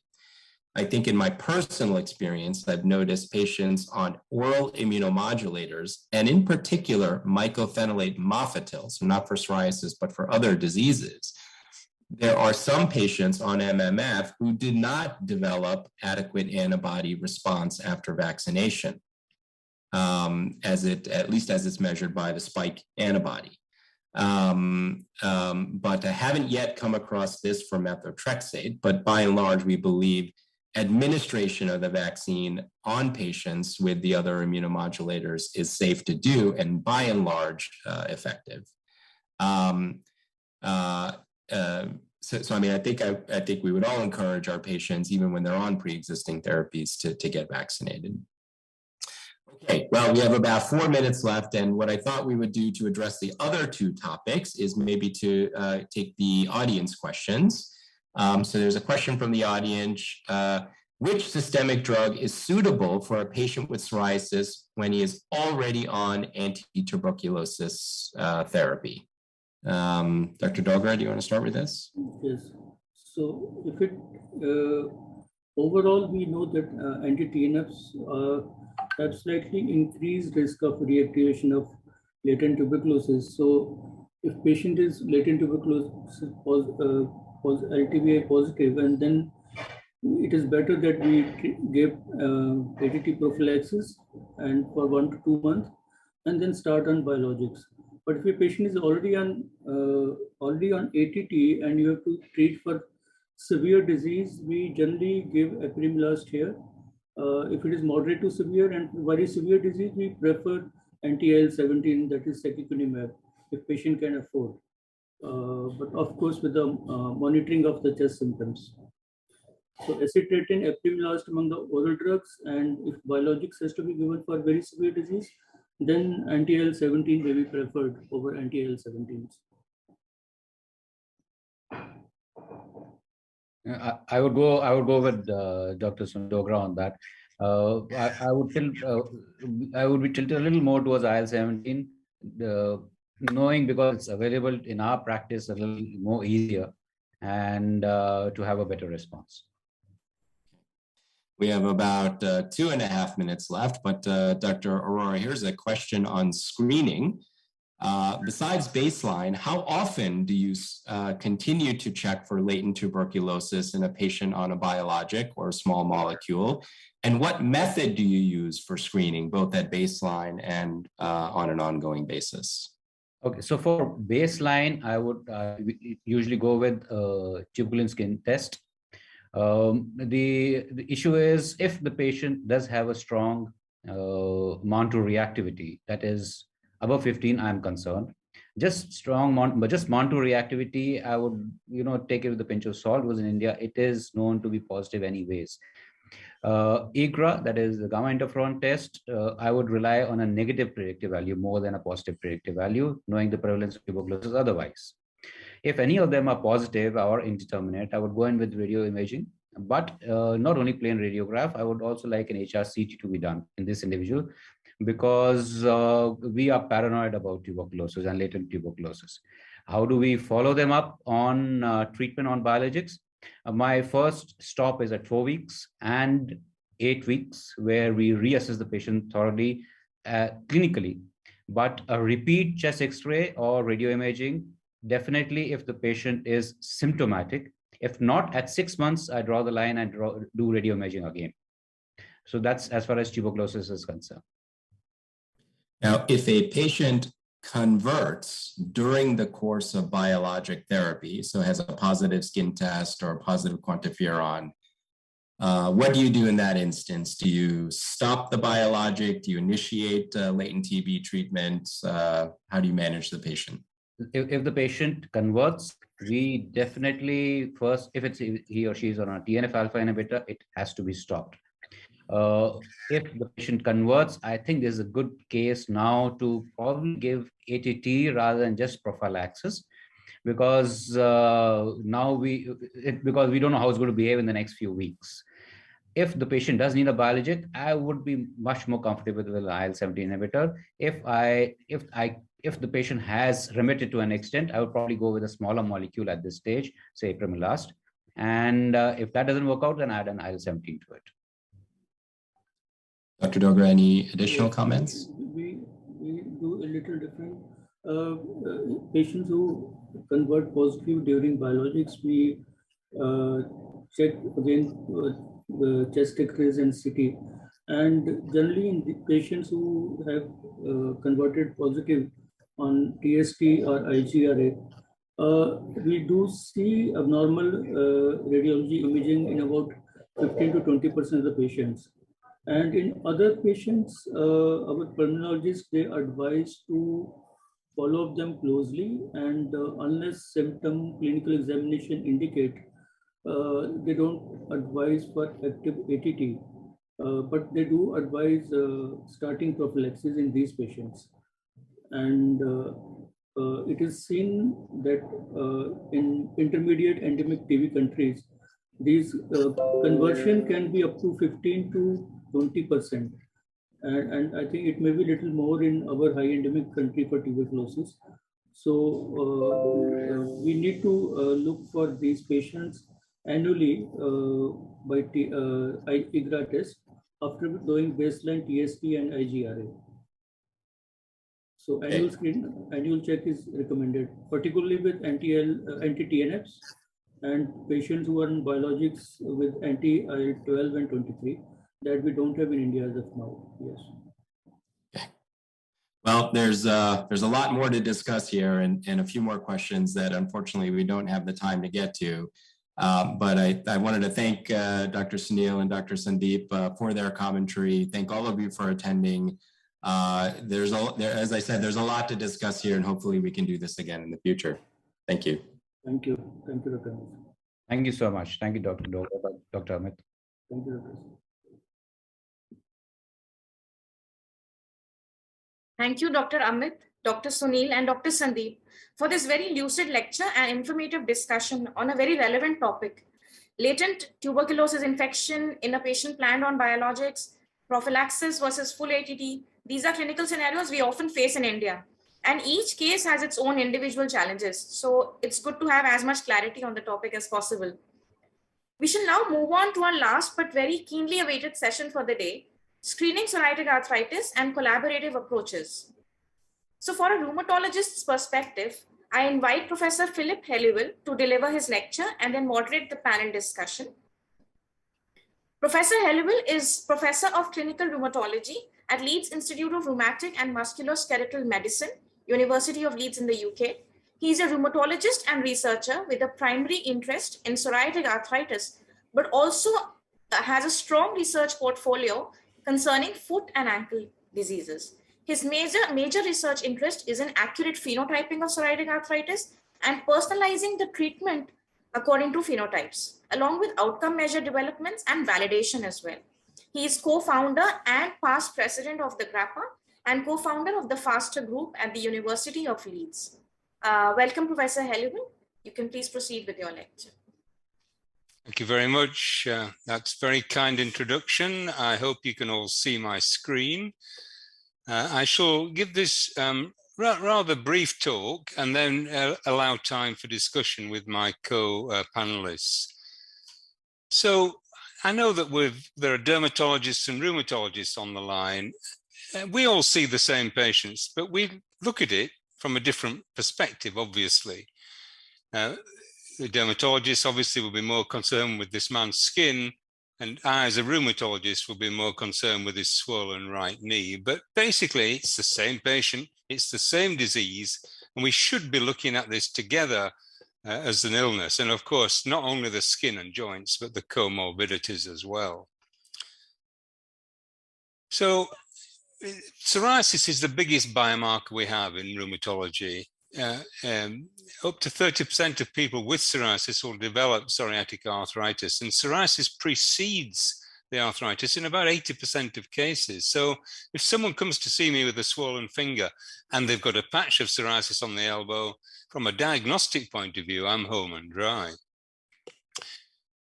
I think in my personal experience, I've noticed patients on oral immunomodulators, and in particular, mycophenolate mofetil, so not for psoriasis, but for other diseases. There are some patients on MMF who did not develop adequate antibody response after vaccination, at least as it's measured by the spike antibody. But I haven't yet come across this for methotrexate, but by and large, we believe administration of the vaccine on patients with the other immunomodulators is safe to do and by and large effective. So I mean, I think we would all encourage our patients, even when they're on pre-existing therapies, to get vaccinated. Okay, well, we have about 4 minutes left, and what I thought we would do to address the other two topics is maybe to take the audience questions. So there's a question from the audience. Which systemic drug is suitable for a patient with psoriasis when he is already on anti-tuberculosis therapy? Dr. Dogra, do you want to start with this? Yes. So if it, overall, we know that anti-TNFs have slightly increased risk of reactivation of latent tuberculosis. So if patient is latent tuberculosis LTBI positive, and then it is better that we give ATT prophylaxis and for 1 to 2 months, and then start on biologics. But if a patient is already on ATT and you have to treat for severe disease, we generally give a Primalast here. If it is moderate to severe and very severe disease, we prefer anti-IL-17, that is secukinumab, if patient can afford. But of course, with the monitoring of the chest symptoms. So acetatin, Primalast among the oral drugs, and if biologics has to be given for very severe disease, then anti-IL-17 may be preferred over anti-IL-17s. I would go with Dr. Dogra on that. I would be tilted a little more towards IL-17, knowing because it's available in our practice a little more easier and to have a better response. We have about 2.5 minutes left, but Dr. Arora, here's a question on screening. Besides baseline, how often do you continue to check for latent tuberculosis in a patient on a biologic or a small molecule? And what method do you use for screening, both at baseline and on an ongoing basis? Okay, so for baseline, I would usually go with tuberculin skin test. The issue is if the patient does have a strong MON2 reactivity, that is above 15, I'm concerned. Just strong MON2 reactivity, I would take it with a pinch of salt, because in India it is known to be positive anyways. IGRA, that is the gamma interferon test, I would rely on a negative predictive value more than a positive predictive value, knowing the prevalence of tuberculosis otherwise. If any of them are positive or indeterminate, I would go in with radio imaging, but not only plain radiograph, I would also like an HRCT to be done in this individual, because we are paranoid about tuberculosis and latent tuberculosis. How do we follow them up on treatment on biologics? My first stop is at 4 weeks and 8 weeks, where we reassess the patient thoroughly clinically. But a repeat chest X-ray or radio imaging, definitely if the patient is symptomatic. If not, at 6 months, I draw the line and do radio imaging again. So that's as far as tuberculosis is concerned. Now, if a patient converts during the course of biologic therapy, so has a positive skin test or a positive quantiferon, what do you do in that instance? Do you stop the biologic? Do you initiate latent TB treatment? How do you manage the patient? If the patient converts, we definitely first, if it's he or she is on a TNF alpha inhibitor, it has to be stopped. If the patient converts, I think there's a good case now to probably give ATT rather than just prophylaxis, because now because we don't know how it's going to behave in the next few weeks. If the patient does need a biologic, I would be much more comfortable with an IL-17 inhibitor. If the patient has remitted to an extent, I would probably go with a smaller molecule at this stage, say Primalast. And if that doesn't work out, then add an IL-17 to it. Dr. Dogra, any additional comments? We do a little different. Patients who convert positive during biologics, we check again the chest X-rays and CT. And generally in the patients who have converted positive on TST or IGRA, we do see abnormal radiology imaging in about 15 to 20% of the patients. And in other patients, our pulmonologists, they advise to follow up them closely, and unless symptom clinical examination indicate, they don't advise for active ATT, but they do advise starting prophylaxis in these patients. And it is seen that in intermediate endemic TB countries, these conversion can be up to 15 to 20%. And I think it may be a little more in our high endemic country for tuberculosis. So we need to look for these patients annually by IGRA test after doing baseline TST and IGRA. So annual check is recommended, particularly with anti-TNFs and patients who are in biologics with anti-IL-12 and 23 that we don't have in India as of now. Yes. Okay. Well, there's a lot more to discuss here and a few more questions that unfortunately we don't have the time to get to. But I wanted to thank Dr. Sunil and Dr. Sandeep for their commentary. Thank all of you for attending. As I said, there's a lot to discuss here, and hopefully we can do this again in the future. Thank you. Thank you. Thank you, Dr. Thank you so much. Thank you, Dr. Dogra, Dr. Amit. Thank you, Dr. Thank you, Dr. Amit, Dr. Sunil, and Dr. Sandeep for this very lucid lecture and informative discussion on a very relevant topic: latent tuberculosis infection in a patient planned on biologics, prophylaxis versus full ATT. These are clinical scenarios we often face in India, and each case has its own individual challenges. So it's good to have as much clarity on the topic as possible. We shall now move on to our last but very keenly awaited session for the day: screening psoriatic arthritis and collaborative approaches. So for a rheumatologist's perspective, I invite Professor Philip Helliwell to deliver his lecture and then moderate the panel discussion. Professor Helliwell is Professor of Clinical Rheumatology at Leeds Institute of Rheumatic and Musculoskeletal Medicine, University of Leeds in the UK. He is a rheumatologist and researcher with a primary interest in psoriatic arthritis, but also has a strong research portfolio concerning foot and ankle diseases. His major research interest is in accurate phenotyping of psoriatic arthritis and personalizing the treatment according to phenotypes, along with outcome measure developments and validation as well. He is co-founder and past president of the GRAPPA and co-founder of the FASTER group at the University of Leeds. Welcome, Professor Helliwell. You can please proceed with your lecture. Thank you very much. That's a very kind introduction. I hope you can all see my screen. I shall give this rather brief talk and then allow time for discussion with my co-panelists. So I know that there are dermatologists and rheumatologists on the line. We all see the same patients, but we look at it from a different perspective, obviously. The dermatologist obviously will be more concerned with this man's skin, And I, as a rheumatologist, will be more concerned with his swollen right knee. But basically, it's the same patient, it's the same disease, and we should be looking at this together as an illness. And of course, not only the skin and joints, but the comorbidities as well. So psoriasis is the biggest biomarker we have in rheumatology. Up to 30% of people with psoriasis will develop psoriatic arthritis, and psoriasis precedes the arthritis in about 80% of cases. So if someone comes to see me with a swollen finger and they've got a patch of psoriasis on the elbow, from a diagnostic point of view, I'm home and dry.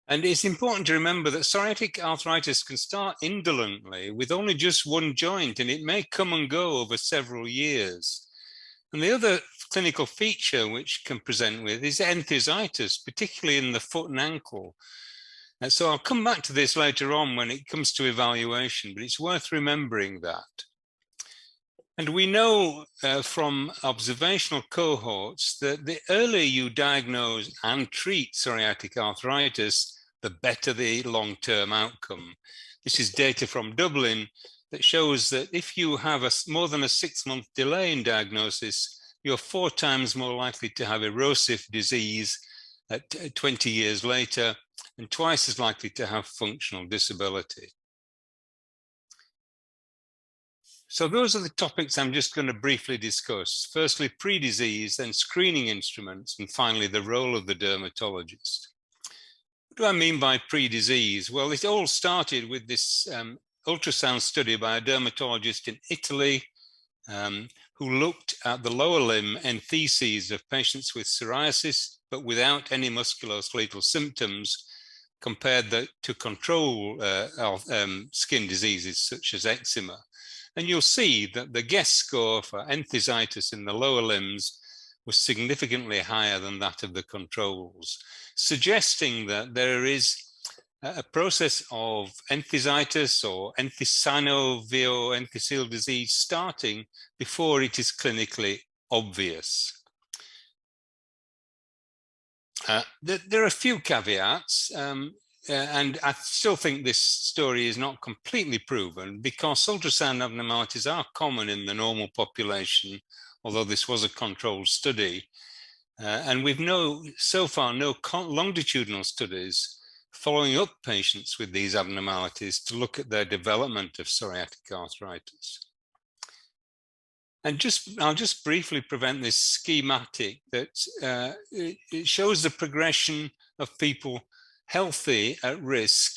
And it's important to remember that psoriatic arthritis can start indolently with only just one joint, and it may come and go over several years. And the other clinical feature which can present with is enthesitis, particularly in the foot and ankle. And so I'll come back to this later on when it comes to evaluation, but it's worth remembering that. And we know from observational cohorts that the earlier you diagnose and treat psoriatic arthritis, the better the long-term outcome. This is data from Dublin that shows that if you have more than a 6-month delay in diagnosis, you're 4 times more likely to have erosive disease at 20 years later, and twice as likely to have functional disability. So those are the topics I'm just going to briefly discuss. Firstly, pre-disease, then screening instruments, and finally, the role of the dermatologist. What do I mean by pre-disease? Well, it all started with this ultrasound study by a dermatologist in Italy who looked at the lower limb entheses of patients with psoriasis, but without any musculoskeletal symptoms, compared to control skin diseases such as eczema. And you'll see that the guess score for enthesitis in the lower limbs was significantly higher than that of the controls, suggesting that there is a process of enthesitis or enthesinovio enthesial disease starting before it is clinically obvious. There are a few caveats, and I still think this story is not completely proven because ultrasound abnormalities are common in the normal population, although this was a controlled study. And we've so far no longitudinal studies following up patients with these abnormalities to look at their development of psoriatic arthritis. And I'll just briefly present this schematic that it shows the progression of people healthy at risk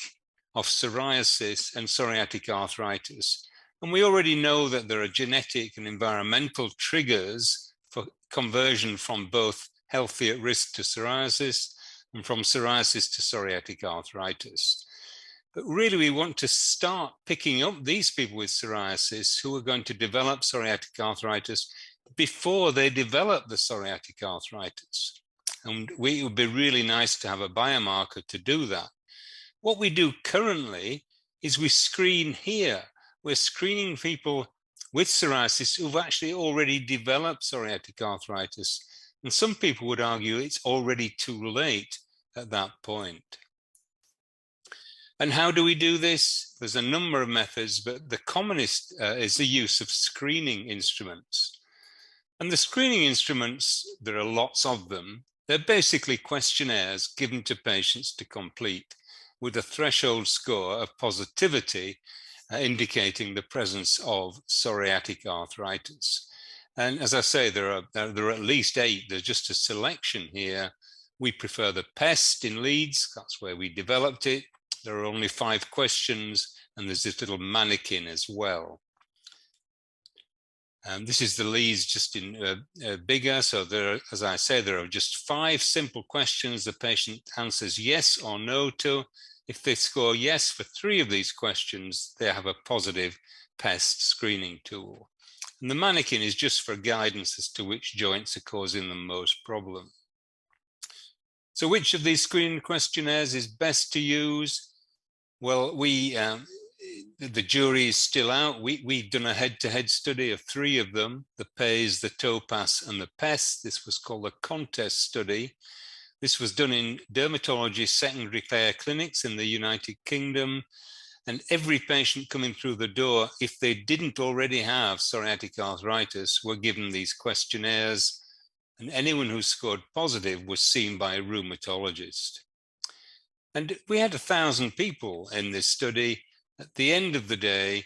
of psoriasis and psoriatic arthritis. And we already know that there are genetic and environmental triggers for conversion from both healthy at risk to psoriasis and from psoriasis to psoriatic arthritis. But really, we want to start picking up these people with psoriasis who are going to develop psoriatic arthritis before they develop the psoriatic arthritis. And it would be really nice to have a biomarker to do that. What we do currently is we screen here. We're screening people with psoriasis who've actually already developed psoriatic arthritis. And some people would argue it's already too late at that point. And how do we do this? There's a number of methods, but the commonest is the use of screening instruments. And the screening instruments, there are lots of them. They're basically questionnaires given to patients to complete with a threshold score of positivity indicating the presence of psoriatic arthritis. And as I say, there are at least 8. There's just a selection here. We prefer the PEST in Leeds. That's where we developed it. There are only 5 questions, and there's this little mannequin as well. This is the Leeds just in bigger. So there, as I say, there are just 5 simple questions the patient answers yes or no to. If they score yes for 3 of these questions, they have a positive PEST screening tool. And the mannequin is just for guidance as to which joints are causing the most problem. So which of these screening questionnaires is best to use? Well, the jury is still out. We've done a head-to-head study of 3 of them, the PACE, the Topaz, and the PEST. This was called a contest study. This was done in dermatology secondary care clinics in the United Kingdom. And every patient coming through the door, if they didn't already have psoriatic arthritis, were given these questionnaires. And anyone who scored positive was seen by a rheumatologist. And we had 1,000 people in this study. At the end of the day,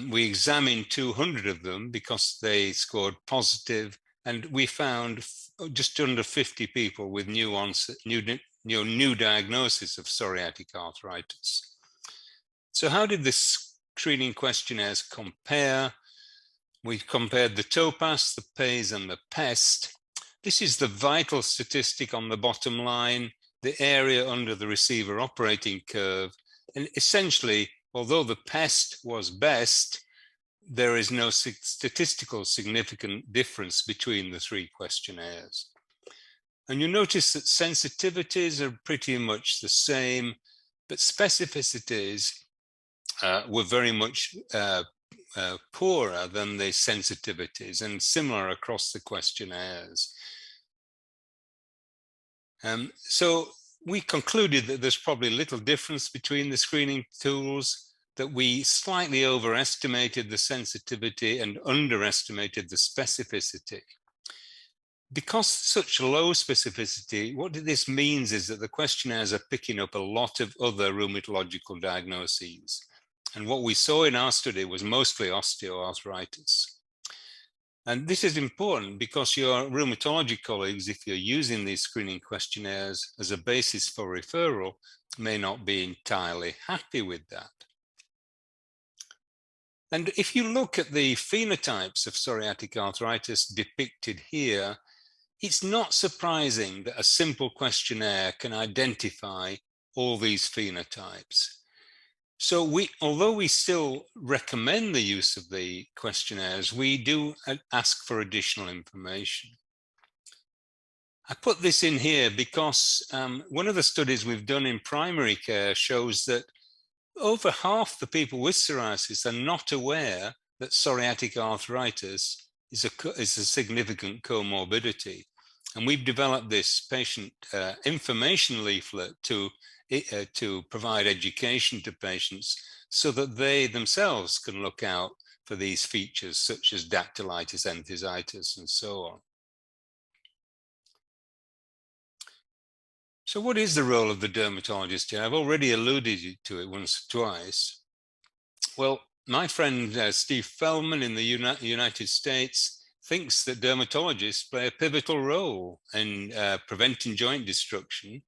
we examined 200 of them because they scored positive, and we found just under 50 people with new diagnosis of psoriatic arthritis. So how did the screening questionnaires compare? We compared the Topaz, the PACE, and the PEST. This is the vital statistic on the bottom line, the area under the receiver operating curve. And essentially, although the PEST was best, there is no statistical significant difference between the three questionnaires. And you notice that sensitivities are pretty much the same, but specificities were very much poorer than the sensitivities, and similar across the questionnaires. So we concluded that there's probably little difference between the screening tools, that we slightly overestimated the sensitivity and underestimated the specificity. Because such low specificity, what this means is that the questionnaires are picking up a lot of other rheumatological diagnoses. And what we saw in our study was mostly osteoarthritis. And this is important because your rheumatology colleagues, if you're using these screening questionnaires as a basis for referral, may not be entirely happy with that. And if you look at the phenotypes of psoriatic arthritis depicted here, it's not surprising that a simple questionnaire can identify all these phenotypes. So although we still recommend the use of the questionnaires, we do ask for additional information. I put this in here because one of the studies we've done in primary care shows that over half the people with psoriasis are not aware that psoriatic arthritis is a significant comorbidity. And we've developed this patient information leaflet to provide education to patients so that they themselves can look out for these features such as dactylitis, enthesitis, and so on. So what is the role of the dermatologist here? I've already alluded to it once or twice. Well, my friend Steve Feldman in the United States thinks that dermatologists play a pivotal role in preventing joint destruction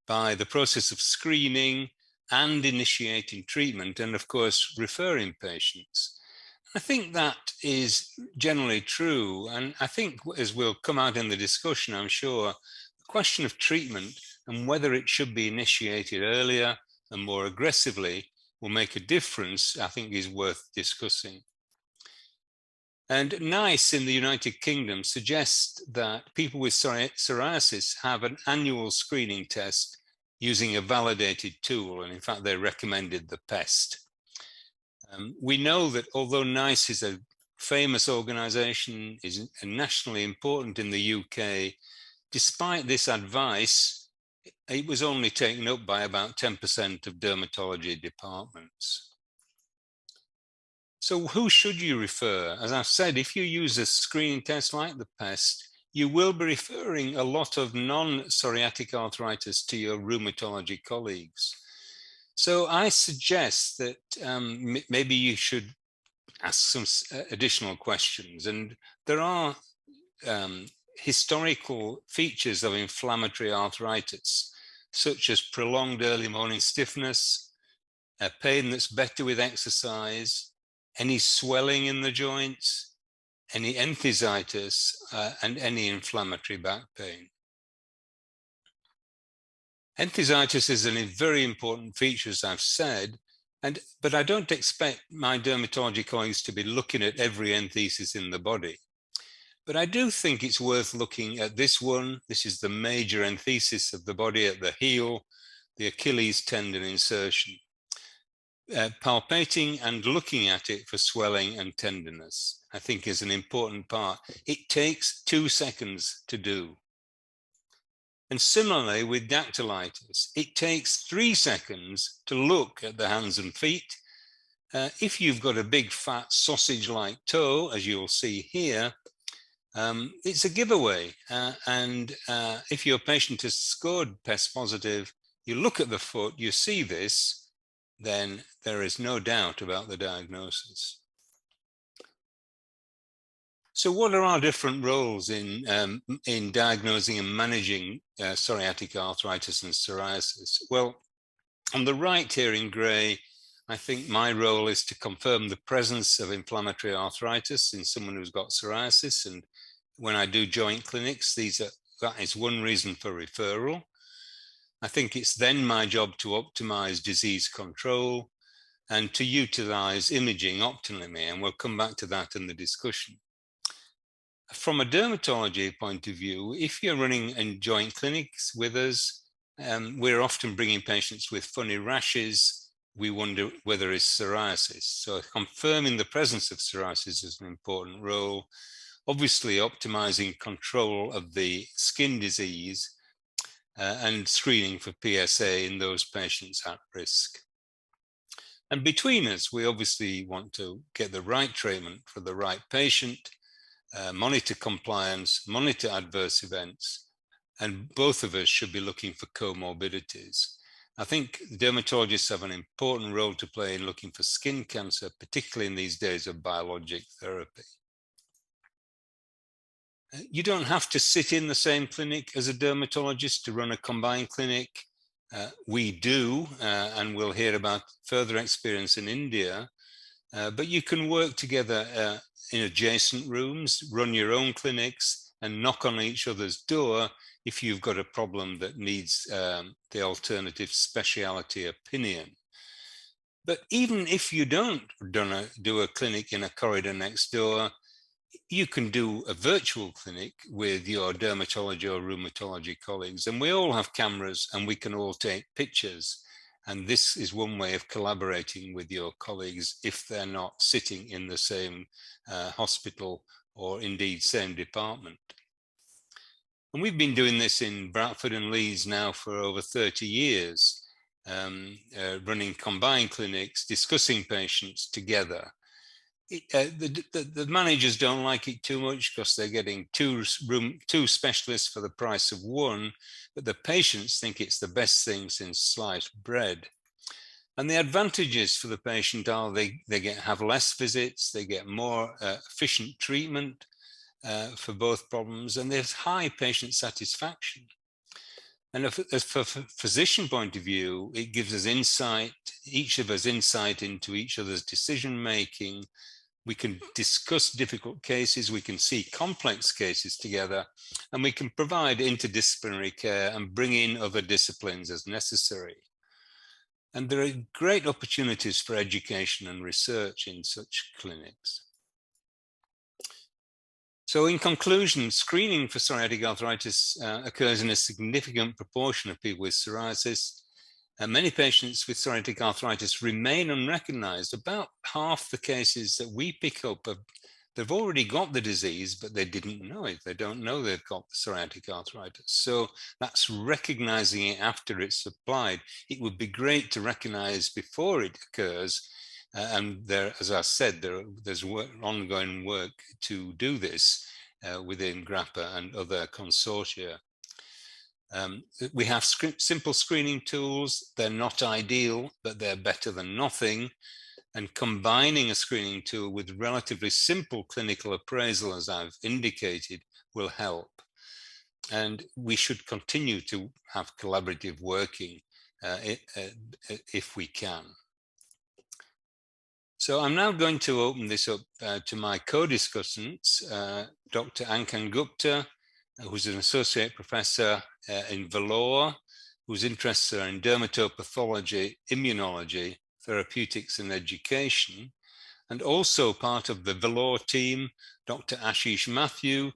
by the process of screening and initiating treatment, and of course, referring patients. I think that is generally true. And I think, as will come out in the discussion, I'm sure, the question of treatment and whether it should be initiated earlier and more aggressively will make a difference, I think is worth discussing. And NICE in the United Kingdom suggests that people with psoriasis have an annual screening test using a validated tool. And in fact, they recommended the PEST. We know that although NICE is a famous organization, is nationally important in the UK, despite this advice, it was only taken up by about 10% of dermatology departments. So who should you refer? As I've said, if you use a screening test like the PEST, you will be referring a lot of non-psoriatic arthritis to your rheumatology colleagues. So I suggest that maybe you should ask some additional questions. And there are historical features of inflammatory arthritis, such as prolonged early morning stiffness, pain that's better with exercise, any swelling in the joints, any enthesitis, and any inflammatory back pain. Enthesitis is a very important feature, as I've said, but I don't expect my dermatology colleagues to be looking at every enthesis in the body. But I do think it's worth looking at this one. This is the major enthesis of the body at the heel, the Achilles tendon insertion. Palpating and looking at it for swelling and tenderness, I think, is an important part. It takes 2 seconds to do. And similarly with dactylitis, it takes 3 seconds to look at the hands and feet. If you've got a big fat sausage-like toe, as you'll see here, it's a giveaway. And if your patient has scored pest positive, you look at the foot, you see this, then there is no doubt about the diagnosis. So what are our different roles in diagnosing and managing psoriatic arthritis and psoriasis? Well, on the right here in gray, I think my role is to confirm the presence of inflammatory arthritis in someone who's got psoriasis. And when I do joint clinics, that is one reason for referral. I think it's then my job to optimize disease control and to utilize imaging optimally. And we'll come back to that in the discussion. From a dermatology point of view, if you're running in joint clinics with us, we're often bringing patients with funny rashes. We wonder whether it's psoriasis. So confirming the presence of psoriasis is an important role. Obviously, optimizing control of the skin disease and screening for PSA in those patients at risk. And between us, we obviously want to get the right treatment for the right patient, monitor compliance, monitor adverse events, and both of us should be looking for comorbidities. I think dermatologists have an important role to play in looking for skin cancer, particularly in these days of biologic therapy. You don't have to sit in the same clinic as a dermatologist to run a combined clinic. We do, and we'll hear about further experience in India, but you can work together in adjacent rooms, run your own clinics, and knock on each other's door if you've got a problem that needs the alternative specialty opinion. But even if you don't do a clinic in a corridor next door, you can do a virtual clinic with your dermatology or rheumatology colleagues, and we all have cameras and we can all take pictures. And this is one way of collaborating with your colleagues if they're not sitting in the same hospital or indeed same department. And we've been doing this in Bradford and Leeds now for over 30 years, running combined clinics, discussing patients together. The managers don't like it too much because they're getting two specialists for the price of one, but the patients think it's the best thing since sliced bread. And the advantages for the patient are they have less visits, they get more efficient treatment for both problems, and there's high patient satisfaction. And for physician point of view, it gives us insight, each of us insight into each other's decision making. We can discuss difficult cases, we can see complex cases together, and we can provide interdisciplinary care and bring in other disciplines as necessary. And there are great opportunities for education and research in such clinics. So in conclusion, screening for psoriatic arthritis occurs in a significant proportion of people with psoriasis. And many patients with psoriatic arthritis remain unrecognized. About half the cases that we pick up, they've already got the disease, but they didn't know it. They don't know they've got psoriatic arthritis. So that's recognizing it after it's applied. It would be great to recognize before it occurs. And there, as I said, there's ongoing work to do this within GRAPPA and other consortia. We have simple screening tools. They're not ideal, but they're better than nothing. And combining a screening tool with relatively simple clinical appraisal, as I've indicated, will help. And we should continue to have collaborative working if we can. So I'm now going to open this up to my co-discussants, Dr. Ankan Gupta, who's an associate professor in Vellore, whose interests are in dermatopathology, immunology, therapeutics, and education, and also part of the Vellore team, Dr. Ashish Matthew,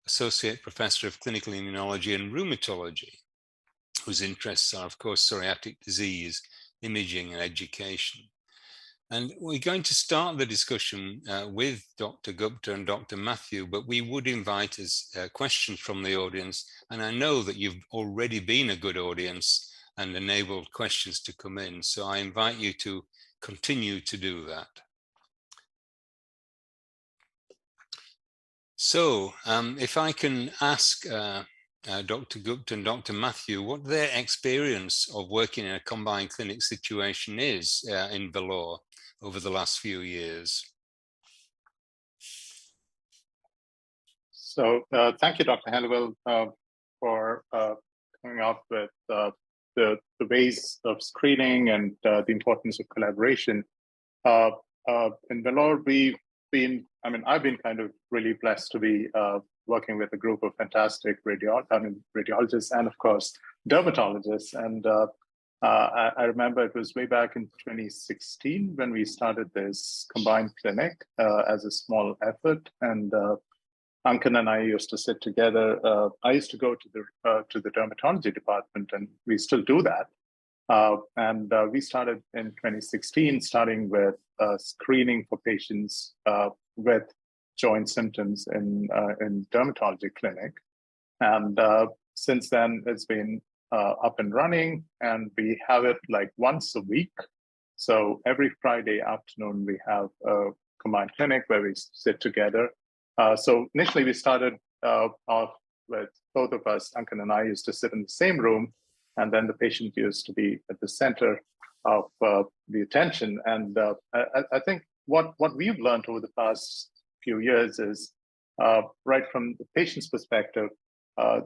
associate professor of clinical immunology and rheumatology, whose interests are, of course, psoriatic disease, imaging, and education. And we're going to start the discussion with Dr. Gupta and Dr. Matthew, but we would invite questions from the audience. And I know that you've already been a good audience and enabled questions to come in. So I invite you to continue to do that. So if I can ask Dr. Gupta and Dr. Matthew what their experience of working in a combined clinic situation is in Vellore over the last few years. So thank you, Dr. Halliwell, for coming up with the ways of screening and the importance of collaboration. In Vellore, I've been kind of really blessed to be working with a group of fantastic radiologists and, of course, dermatologists. And I remember it was way back in 2016 when we started this combined clinic as a small effort. And Ankan and I used to sit together. I used to go to the dermatology department, and we still do that. And we started in 2016, starting with screening for patients with joint symptoms in dermatology clinic. And since then, it's been up and running, and we have it like once a week. So every Friday afternoon, we have a combined clinic where we sit together. So initially, we started off with both of us, Ankan and I used to sit in the same room, and then the patient used to be at the center of the attention. And I think what we've learned over the past few years is, right from the patient's perspective,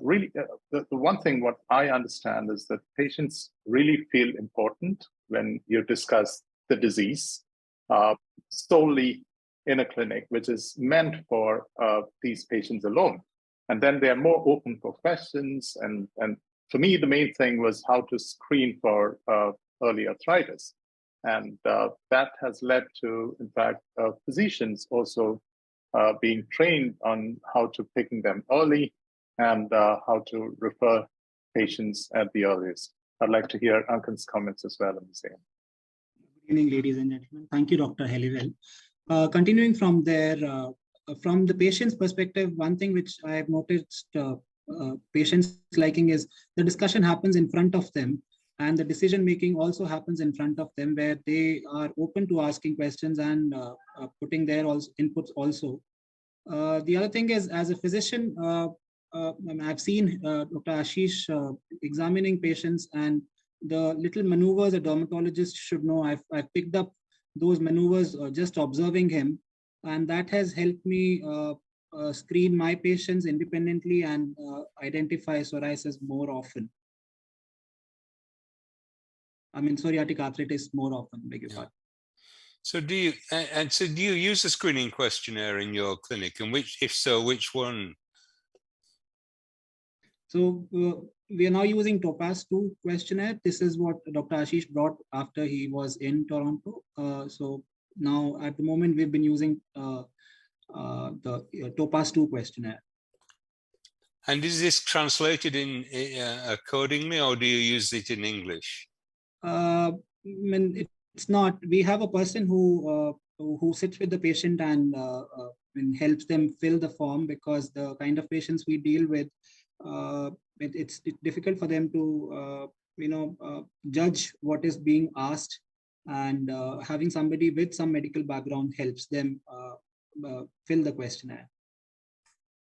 really, the one thing what I understand is that patients really feel important when you discuss the disease solely in a clinic, which is meant for these patients alone. And then they are more open for questions. And for me, the main thing was how to screen for early arthritis. And that has led to, in fact, physicians also being trained on how to picking them early and how to refer patients at the earliest. I'd like to hear Ankan's comments as well on the same. Good evening, ladies and gentlemen. Thank you, Dr. Halliwell. Continuing from there, from the patient's perspective, one thing which I have noticed patients liking is the discussion happens in front of them, and the decision making also happens in front of them, where they are open to asking questions and putting their inputs also. The other thing is, as a physician, I've seen Dr. Ashish examining patients, and the little maneuvers a dermatologist should know. I've picked up those maneuvers just observing him, and that has helped me screen my patients independently and identify psoriasis more often. I mean, psoriatic arthritis more often, beg your pardon. So do you use a screening questionnaire in your clinic, and if so, which one? So we are now using Topaz 2 questionnaire. This is what Dr. Ashish brought after he was in Toronto. So now at the moment, we've been using the Topaz 2 questionnaire. And is this translated in accordingly, or do you use it in English? I mean, it's not. We have a person who sits with the patient and helps them fill the form, because the kind of patients we deal with, it's difficult for them to judge what is being asked, and having somebody with some medical background helps them fill the questionnaire.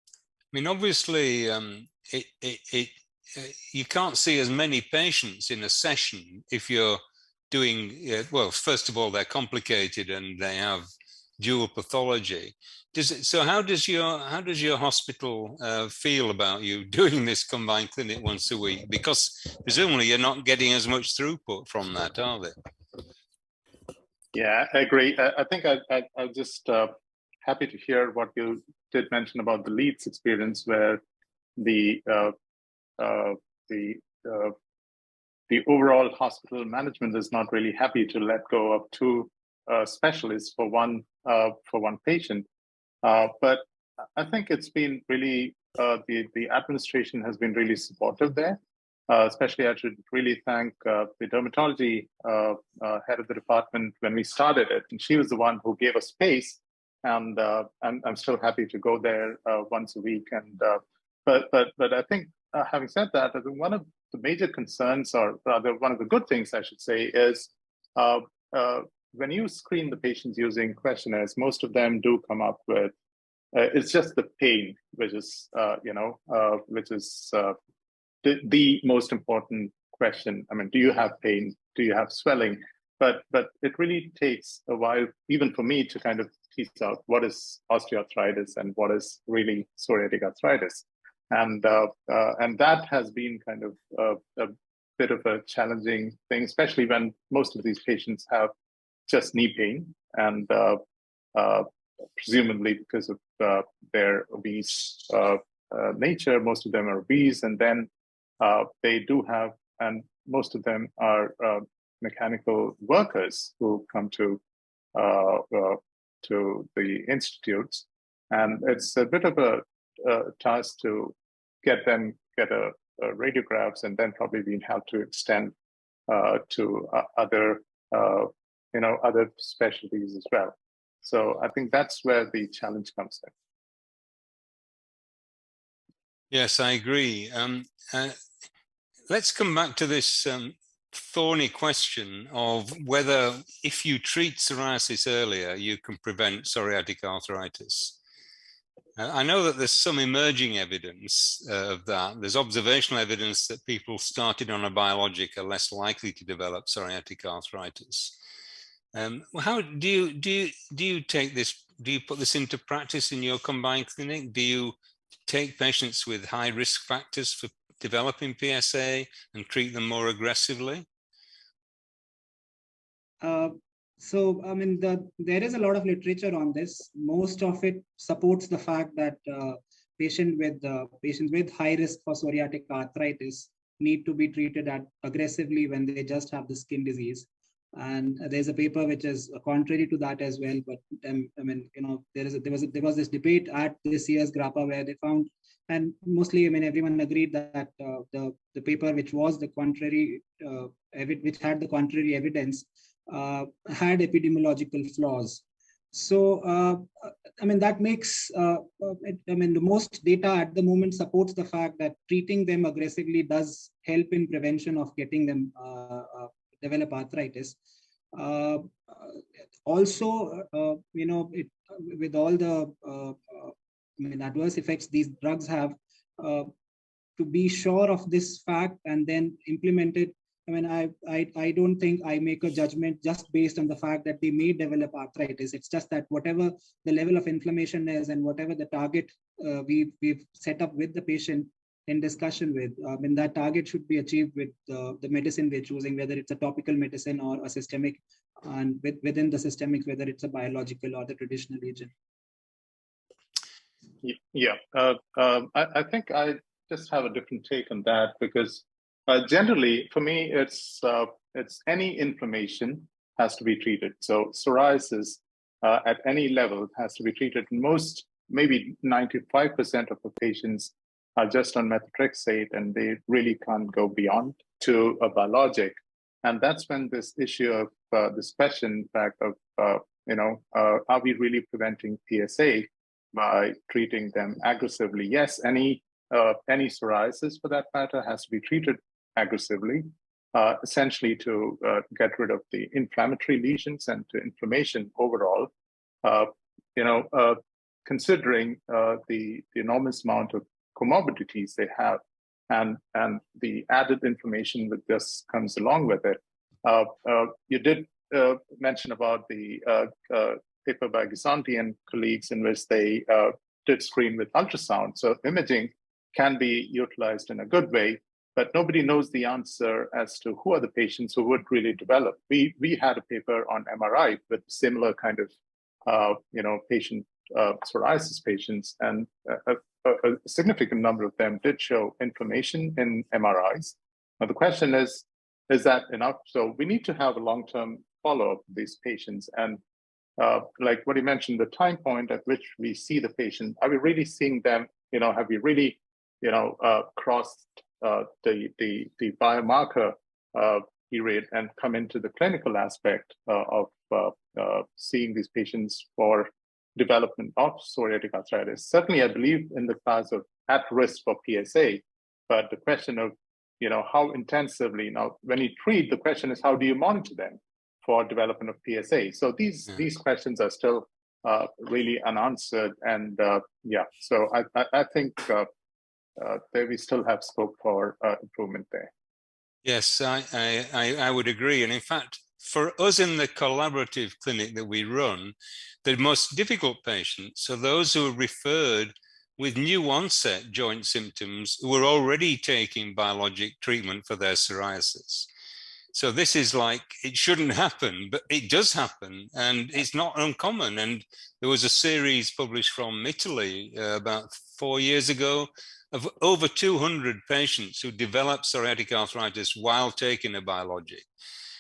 I mean, obviously, you can't see as many patients in a session if you're doing, well, first of all, they're complicated and they have dual pathology. So how does your hospital feel about you doing this combined clinic once a week? Because presumably you're not getting as much throughput from that, are they? Yeah, I agree. I think I'm just happy to hear what you did mention about the Leeds experience, where the overall hospital management is not really happy to let go of two specialists for one patient. But I think it's been really the administration has been really supportive there. especially I should really thank the dermatology head of the department when we started it. And she was the one who gave us space. And I'm still happy to go there once a week. And but I think having said that, I think one of the major concerns, or rather one of the good things I should say, is when you screen the patients using questionnaires, most of them do come up with it's just the pain, which is the most important question. I mean, do you have pain? Do you have swelling? But it really takes a while, even for me, to kind of tease out what is osteoarthritis and what is really psoriatic arthritis. And that has been kind of a bit of a challenging thing, especially when most of these patients have just knee pain, and presumably because of their obese nature, most of them are obese, and then they do have, and most of them are mechanical workers who come to the institutes, and it's a bit of a task to get radiographs, and then probably we have to extend to other other specialties as well. So I think that's where the challenge comes in. Yes, I agree. Let's come back to this thorny question of whether, if you treat psoriasis earlier, you can prevent psoriatic arthritis. I know that there's some emerging evidence of that. There's observational evidence that people started on a biologic are less likely to develop psoriatic arthritis. How do you take this? Do you put this into practice in your combined clinic? Do you take patients with high risk factors for developing PSA and treat them more aggressively? So, I mean, there is a lot of literature on this. Most of it supports the fact that patients with high risk for psoriatic arthritis need to be treated aggressively when they just have the skin disease. And there's a paper which is contrary to that as well. But I mean, there was this debate at this year's GRAPPA where they found, and mostly, I mean, everyone agreed that the paper which was the contrary, which had the contrary evidence, had epidemiological flaws. So, I mean, that makes, the most data at the moment supports the fact that treating them aggressively does help in prevention of getting them develop arthritis. Also, with all the adverse effects these drugs have, to be sure of this fact and then implement it. I mean, I don't think I make a judgment just based on the fact that they may develop arthritis. It's just that whatever the level of inflammation is and whatever the target we've set up with the patient in discussion with, that target should be achieved with the medicine we're choosing, whether it's a topical medicine or a systemic, and within the systemic, whether it's a biological or the traditional agent. Yeah, I think I just have a different take on that, because generally, for me, it's any inflammation has to be treated. So psoriasis at any level has to be treated. Most, maybe 95% of the patients are just on methotrexate, and they really can't go beyond to a biologic. And that's when this issue of this question, in fact, of are we really preventing PSA by treating them aggressively? Yes, any psoriasis, for that matter, has to be treated aggressively, essentially to get rid of the inflammatory lesions and to inflammation overall. Considering the enormous amount of comorbidities they have, and the added inflammation that just comes along with it. You did mention about the paper by Gisanti and colleagues in which they did screen with ultrasound. So imaging can be utilized in a good way, but nobody knows the answer as to who are the patients who would really develop. We had a paper on MRI with similar kind of patient psoriasis patients, and a significant number of them did show inflammation in MRIs. Now the question is that enough? So we need to have a long-term follow-up of these patients, and like what you mentioned, the time point at which we see the patient, are we really seeing them? Have we really crossed the biomarker period and come into the clinical aspect of seeing these patients for development of psoriatic arthritis. Certainly, I believe in the class of at risk for PSA, but the question of how intensively, now when you treat, the question is how do you monitor them for development of PSA? So these questions are still really unanswered, and so I think that we still have scope for improvement there. Yes, I would agree. And in fact, for us in the collaborative clinic that we run, the most difficult patients are those who are referred with new onset joint symptoms who are already taking biologic treatment for their psoriasis. So this is like, it shouldn't happen, but it does happen, and it's not uncommon. And there was a series published from Italy about 4 years ago of over 200 patients who developed psoriatic arthritis while taking a biologic.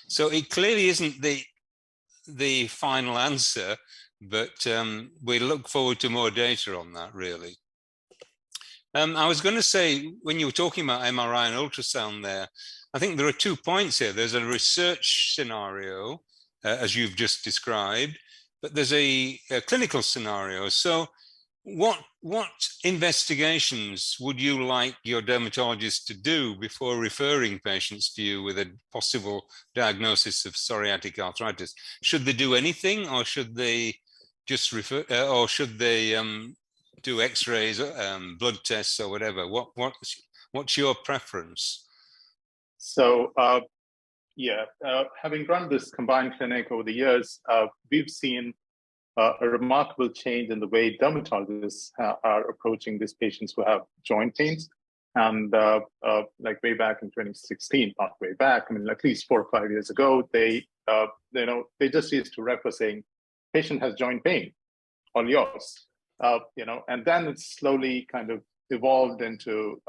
So it clearly isn't the final answer, but we look forward to more data on that, really. I was going to say, when you were talking about MRI and ultrasound there, I think there are 2 points here. There's a research scenario, as you've just described, but there's a clinical scenario. So what investigations would you like your dermatologist to do before referring patients to you with a possible diagnosis of psoriatic arthritis? Should they do anything, or should they just refer, or should they do X-rays, blood tests, or whatever? What's your preference? So having run this combined clinic over the years, we've seen a remarkable change in the way dermatologists are approaching these patients who have joint pains. And like way back in 2016, not way back, I mean, at least 4 or 5 years ago, they just used to refer saying, patient has joint pain, all yours. And then it's slowly kind of evolved into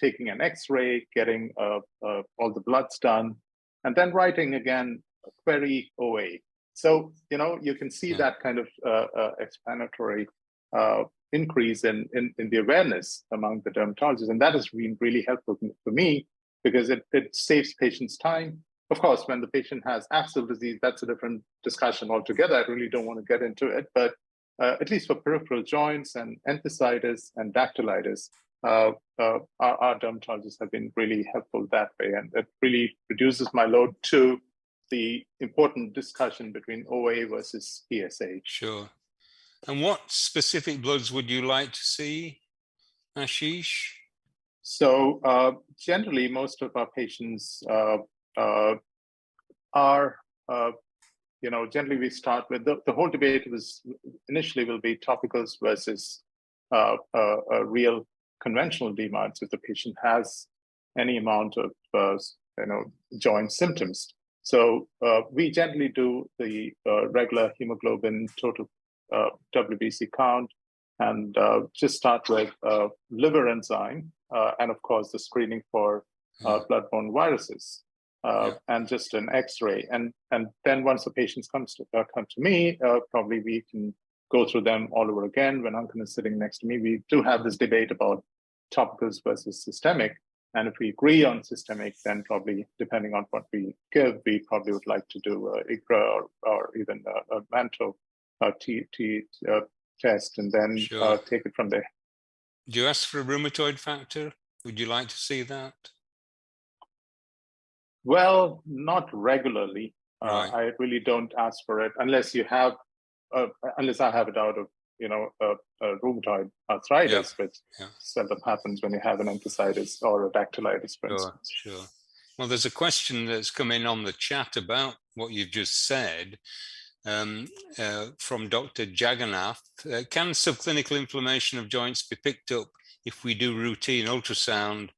taking an X-ray, getting all the bloods done, and then writing again a query OA. So you can see that kind of explanatory increase in the awareness among the dermatologists, and that has been really helpful for me because it saves patients time. Of course, when the patient has axial disease, that's a different discussion altogether. I really don't want to get into it, but at least for peripheral joints and enthesitis and dactylitis, our dermatologists have been really helpful that way, and it really reduces my load to the important discussion between OA versus PSA. Sure. And what specific bloods would you like to see, Ashish? So generally, most of our patients are, generally we start with the whole debate was initially will be topicals versus a real conventional DMARDs if the patient has any amount of joint symptoms. So we generally do the regular hemoglobin, total WBC count, and just start with liver enzyme, and of course the screening for bloodborne viruses, and just an X-ray. And then once the patients come to me, probably we can go through them all over again. When Ankan is sitting next to me, we do have this debate about topicals versus systemic. And if we agree on systemic, then probably, depending on what we give, we probably would like to do IGRA or even a mantle test, and then take it from there. Do you ask for a rheumatoid factor? Would you like to see that? Well, not regularly. Right. I really don't ask for it unless you have, unless I have it out of rheumatoid arthritis, which seldom happens when you have an enthesitis or a dactylitis, for instance. Sure. Well, there's a question that's come in on the chat about what you've just said from Dr. Jagannath. Can subclinical inflammation of joints be picked up if we do routine ultrasound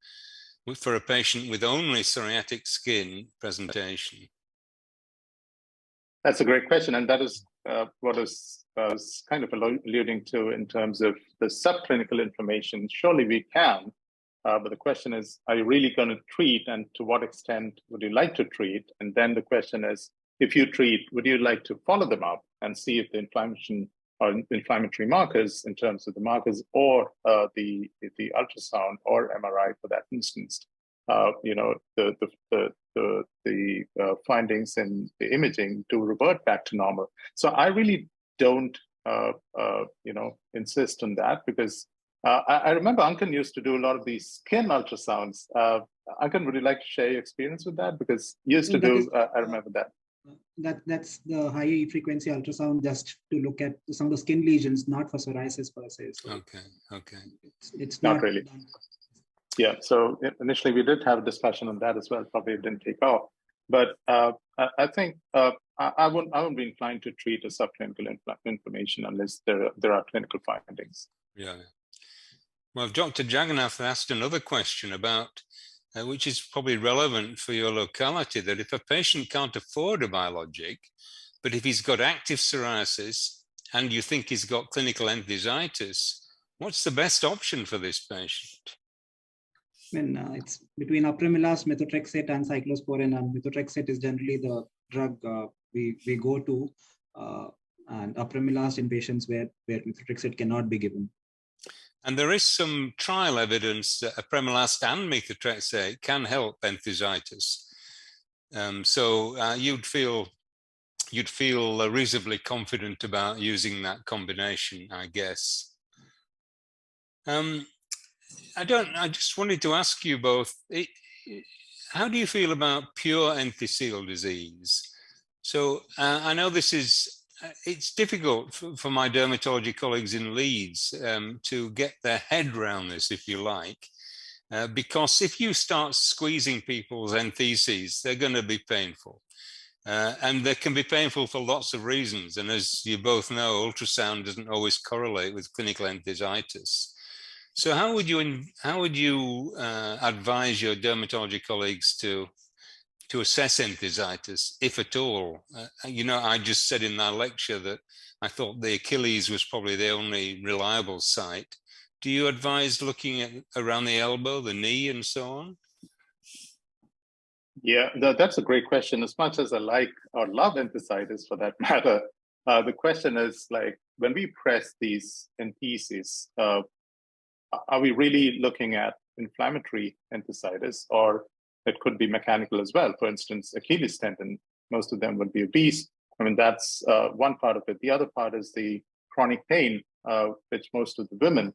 for a patient with only psoriatic skin presentation? That's a great question, and that is what I was kind of alluding to in terms of the subclinical inflammation. Surely we can, but the question is, are you really going to treat, and to what extent would you like to treat? And then the question is, if you treat, would you like to follow them up and see if the inflammation or inflammatory markers in terms of the markers or the the ultrasound or MRI for that instance, the findings in the imaging to revert back to normal. So I really don't, insist on that, because I remember Ankan used to do a lot of these skin ultrasounds. Ankan, would you like to share your experience with that? Because you used to do, I remember that. That's the high frequency ultrasound, just to look at some of the skin lesions, not for psoriasis per se. So okay. It's not really. Yeah, so initially we did have a discussion on that as well. Probably it didn't take off, but I think I wouldn't be inclined to treat a subclinical inflammation unless there are clinical findings. Yeah. Well, Dr. Jagannath asked another question about, which is probably relevant for your locality, that if a patient can't afford a biologic, but if he's got active psoriasis and you think he's got clinical enthesitis, what's the best option for this patient? I mean, it's between Primalast, Methotrexate, and cyclosporin, and Methotrexate is generally the drug we go to, and Primalast in patients where Methotrexate cannot be given. And there is some trial evidence that Primalast and Methotrexate can help enthesitis. So you'd feel reasonably confident about using that combination, I guess. I just wanted to ask you both, how do you feel about pure enthesial disease? So I know it's difficult for my dermatology colleagues in Leeds to get their head around this, if you like, because if you start squeezing people's entheses, they're going to be painful. And they can be painful for lots of reasons. And as you both know, ultrasound doesn't always correlate with clinical enthesitis. So how would you advise your dermatology colleagues to assess enthesitis, if at all? I just said in that lecture that I thought the Achilles was probably the only reliable site. Do you advise looking at around the elbow, the knee, and so on? Yeah, that's a great question. As much as I like or love enthesitis for that matter, the question is, like, when we press these entheses, are we really looking at inflammatory enthesitis, or it could be mechanical as well? For instance, Achilles tendon, most of them would be obese. I mean, that's one part of it. The other part is the chronic pain, which most of the women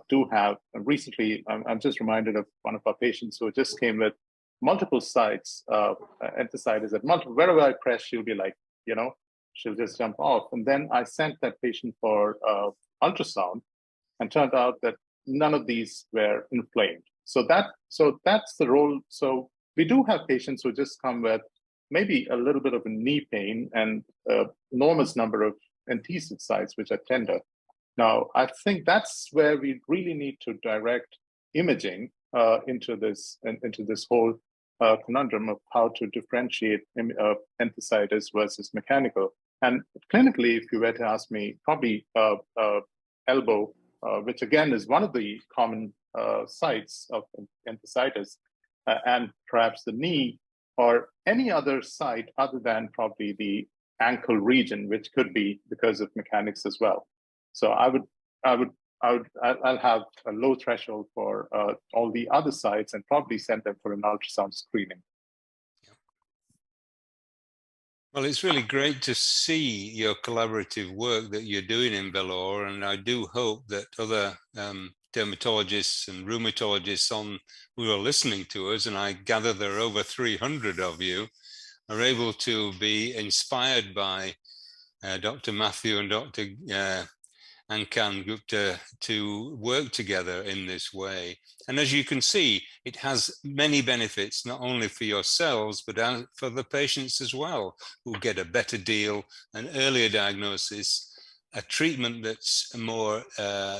do have. And recently, I'm just reminded of one of our patients who just came with multiple sites, enthesitis at multiple, wherever I press, she'll be like, she'll just jump off. And then I sent that patient for ultrasound, and turned out that none of these were inflamed. So that's the role. So we do have patients who just come with maybe a little bit of a knee pain and enormous number of enthesic sites, which are tender. Now, I think that's where we really need to direct imaging into this whole conundrum of how to differentiate enthesitis versus mechanical. And clinically, if you were to ask me, probably elbow, which again is one of the common sites of enthesitis, and perhaps the knee, or any other site other than probably the ankle region, which could be because of mechanics as well. So I'll have a low threshold for all the other sites and probably send them for an ultrasound screening. Well, it's really great to see your collaborative work that you're doing in Vellore, and I do hope that other dermatologists and rheumatologists who are listening to us, and I gather there are over 300 of you, are able to be inspired by Dr. Matthew and Dr. Ankan Gupta to work together in this way. And as you can see, it has many benefits, not only for yourselves, but for the patients as well, who get a better deal, an earlier diagnosis, a treatment that's more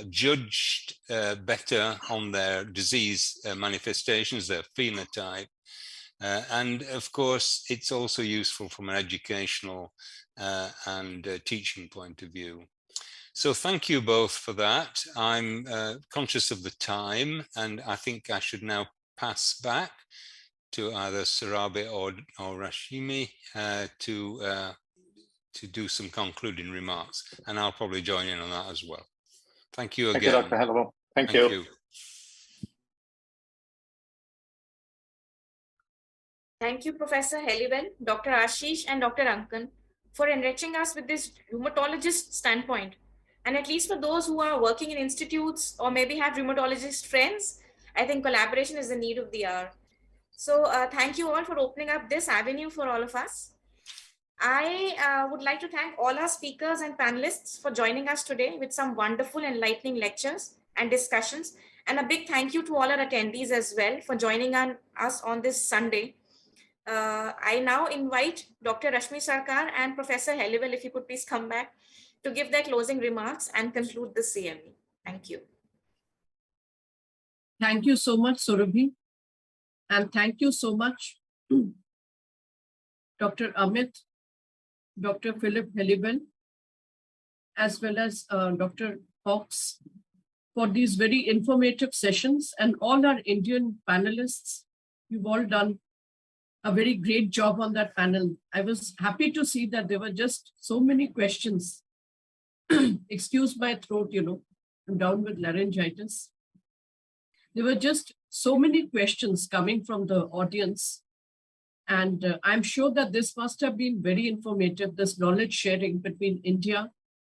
judged better on their disease manifestations, their phenotype. And of course, it's also useful from an educational and teaching point of view. So thank you both for that. I'm conscious of the time, and I think I should now pass back to either Sarabi or Rashimi to do some concluding remarks, and I'll probably join in on that as well. Thank you again. Thank you, Dr. Hellerbaum. Thank you. Thank you, Professor Helliwell, Dr. Ashish, and Dr. Ankan for enriching us with this rheumatologist standpoint. And at least for those who are working in institutes or maybe have rheumatologist friends, I think collaboration is the need of the hour. So thank you all for opening up this avenue for all of us. I would like to thank all our speakers and panelists for joining us today with some wonderful, enlightening lectures and discussions. And a big thank you to all our attendees as well for joining us on this Sunday. I now invite Dr. Rashmi Sarkar and Professor Helliwell, if you could please come back to give their closing remarks and conclude the CME. Thank you. Thank you so much, Surabhi. And thank you so much, Dr. Amit, Dr. Philip Helliwell, as well as Dr. Hawkes, for these very informative sessions, and all our Indian panelists. You've all done a very great job on that panel. I was happy to see that there were just so many questions. Excuse my throat, you know, I'm down with laryngitis. There were just so many questions coming from the audience. And I'm sure that this must have been very informative, this knowledge sharing between India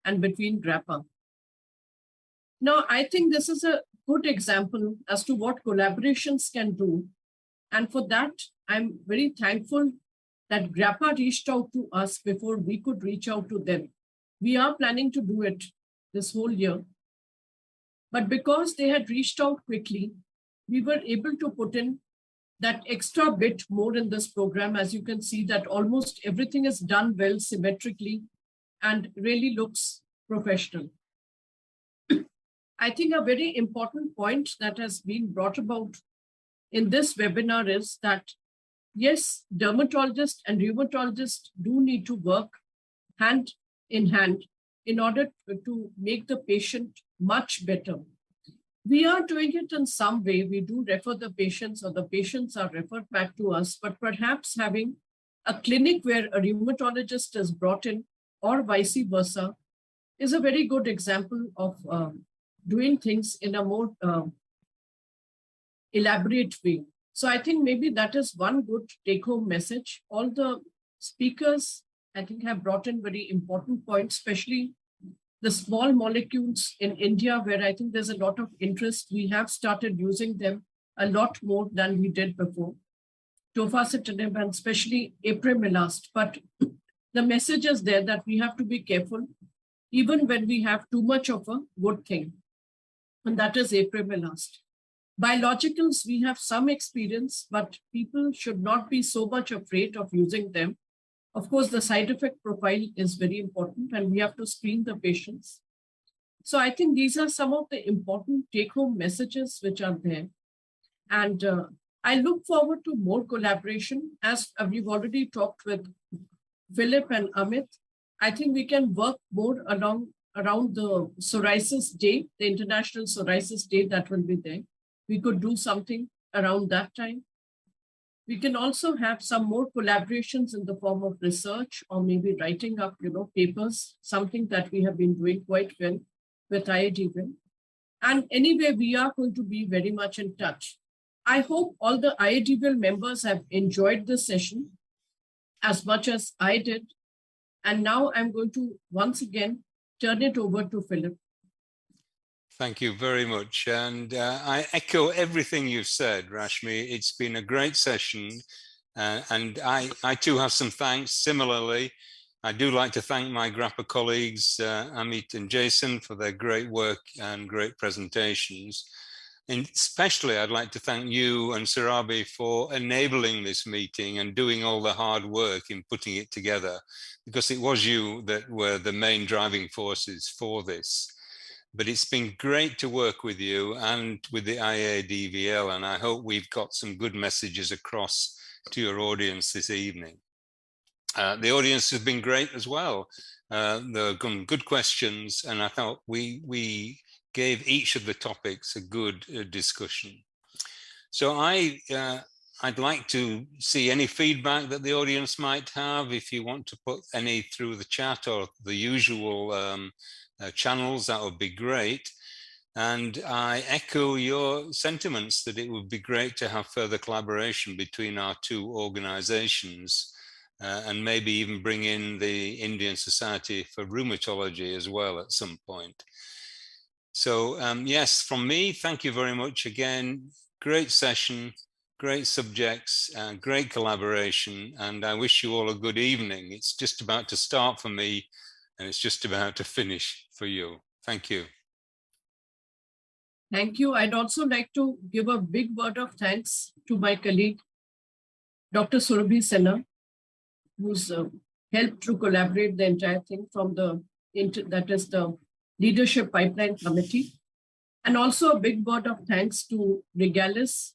and between GRAPPA. Now, I think this is a good example as to what collaborations can do. And for that, I'm very thankful that GRAPPA reached out to us before we could reach out to them. We are planning to do it this whole year. But because they had reached out quickly, we were able to put in that extra bit more in this program. As you can see that almost everything is done well symmetrically and really looks professional. I think a very important point that has been brought about in this webinar is that, yes, dermatologists and rheumatologists do need to work hand in hand in order to make the patient much better. We are doing it in some way. We do refer the patients, or the patients are referred back to us, but perhaps having a clinic where a rheumatologist is brought in, or vice versa, is a very good example of doing things in a more elaborate way. So I think maybe that is one good take-home message. All the speakers, I think, have brought in very important points, especially the small molecules in India, where I think there's a lot of interest. We have started using them a lot more than we did before. Tofacitinib and especially Primalast. But the message is there that we have to be careful, even when we have too much of a good thing. And that is Primalast. Biologicals, we have some experience, but people should not be so much afraid of using them. Of course, the side effect profile is very important, and we have to screen the patients. So I think these are some of the important take-home messages which are there. And I look forward to more collaboration. As we've already talked with Philip and Amit, I think we can work more around the Psoriasis Day, the International Psoriasis Day that will be there. We could do something around that time. We can also have some more collaborations in the form of research, or maybe writing up, papers, something that we have been doing quite well with IADVIL. And anyway, we are going to be very much in touch. I hope all the IADVIL members have enjoyed this session as much as I did. And now I'm going to once again turn it over to Philip. Thank you very much. And I echo everything you've said, Rashmi. It's been a great session. And I too have some thanks. Similarly, I do like to thank my GRAPPA colleagues, Amit and Jason, for their great work and great presentations. And especially, I'd like to thank you and Surabhi for enabling this meeting and doing all the hard work in putting it together, because it was you that were the main driving forces for this. But it's been great to work with you and with the IADVL, and I hope we've got some good messages across to your audience this evening. The audience has been great as well. There have been good questions, and I thought we gave each of the topics a good discussion. So I'd like to see any feedback that the audience might have. If you want to put any through the chat or the usual channels, that would be great. And I echo your sentiments that it would be great to have further collaboration between our two organizations, and maybe even bring in the Indian Society for Rheumatology as well at some point. So yes, from me, thank you very much again. Great session, great subjects, great collaboration, and I wish you all a good evening. It's just about to start for me, and it's just about to finish for you. Thank you. Thank you. I'd also like to give a big word of thanks to my colleague, Dr. Surabhi Senna, who's helped to collaborate the entire thing from the Leadership Pipeline Committee. And also a big word of thanks to Regalis,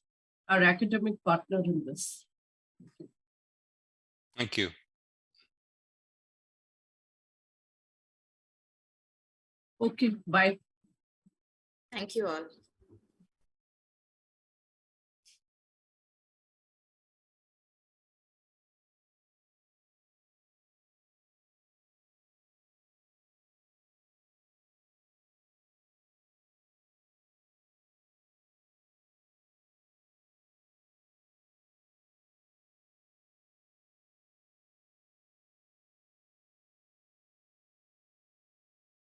our academic partner in this. Thank you. Okay, bye. Thank you all.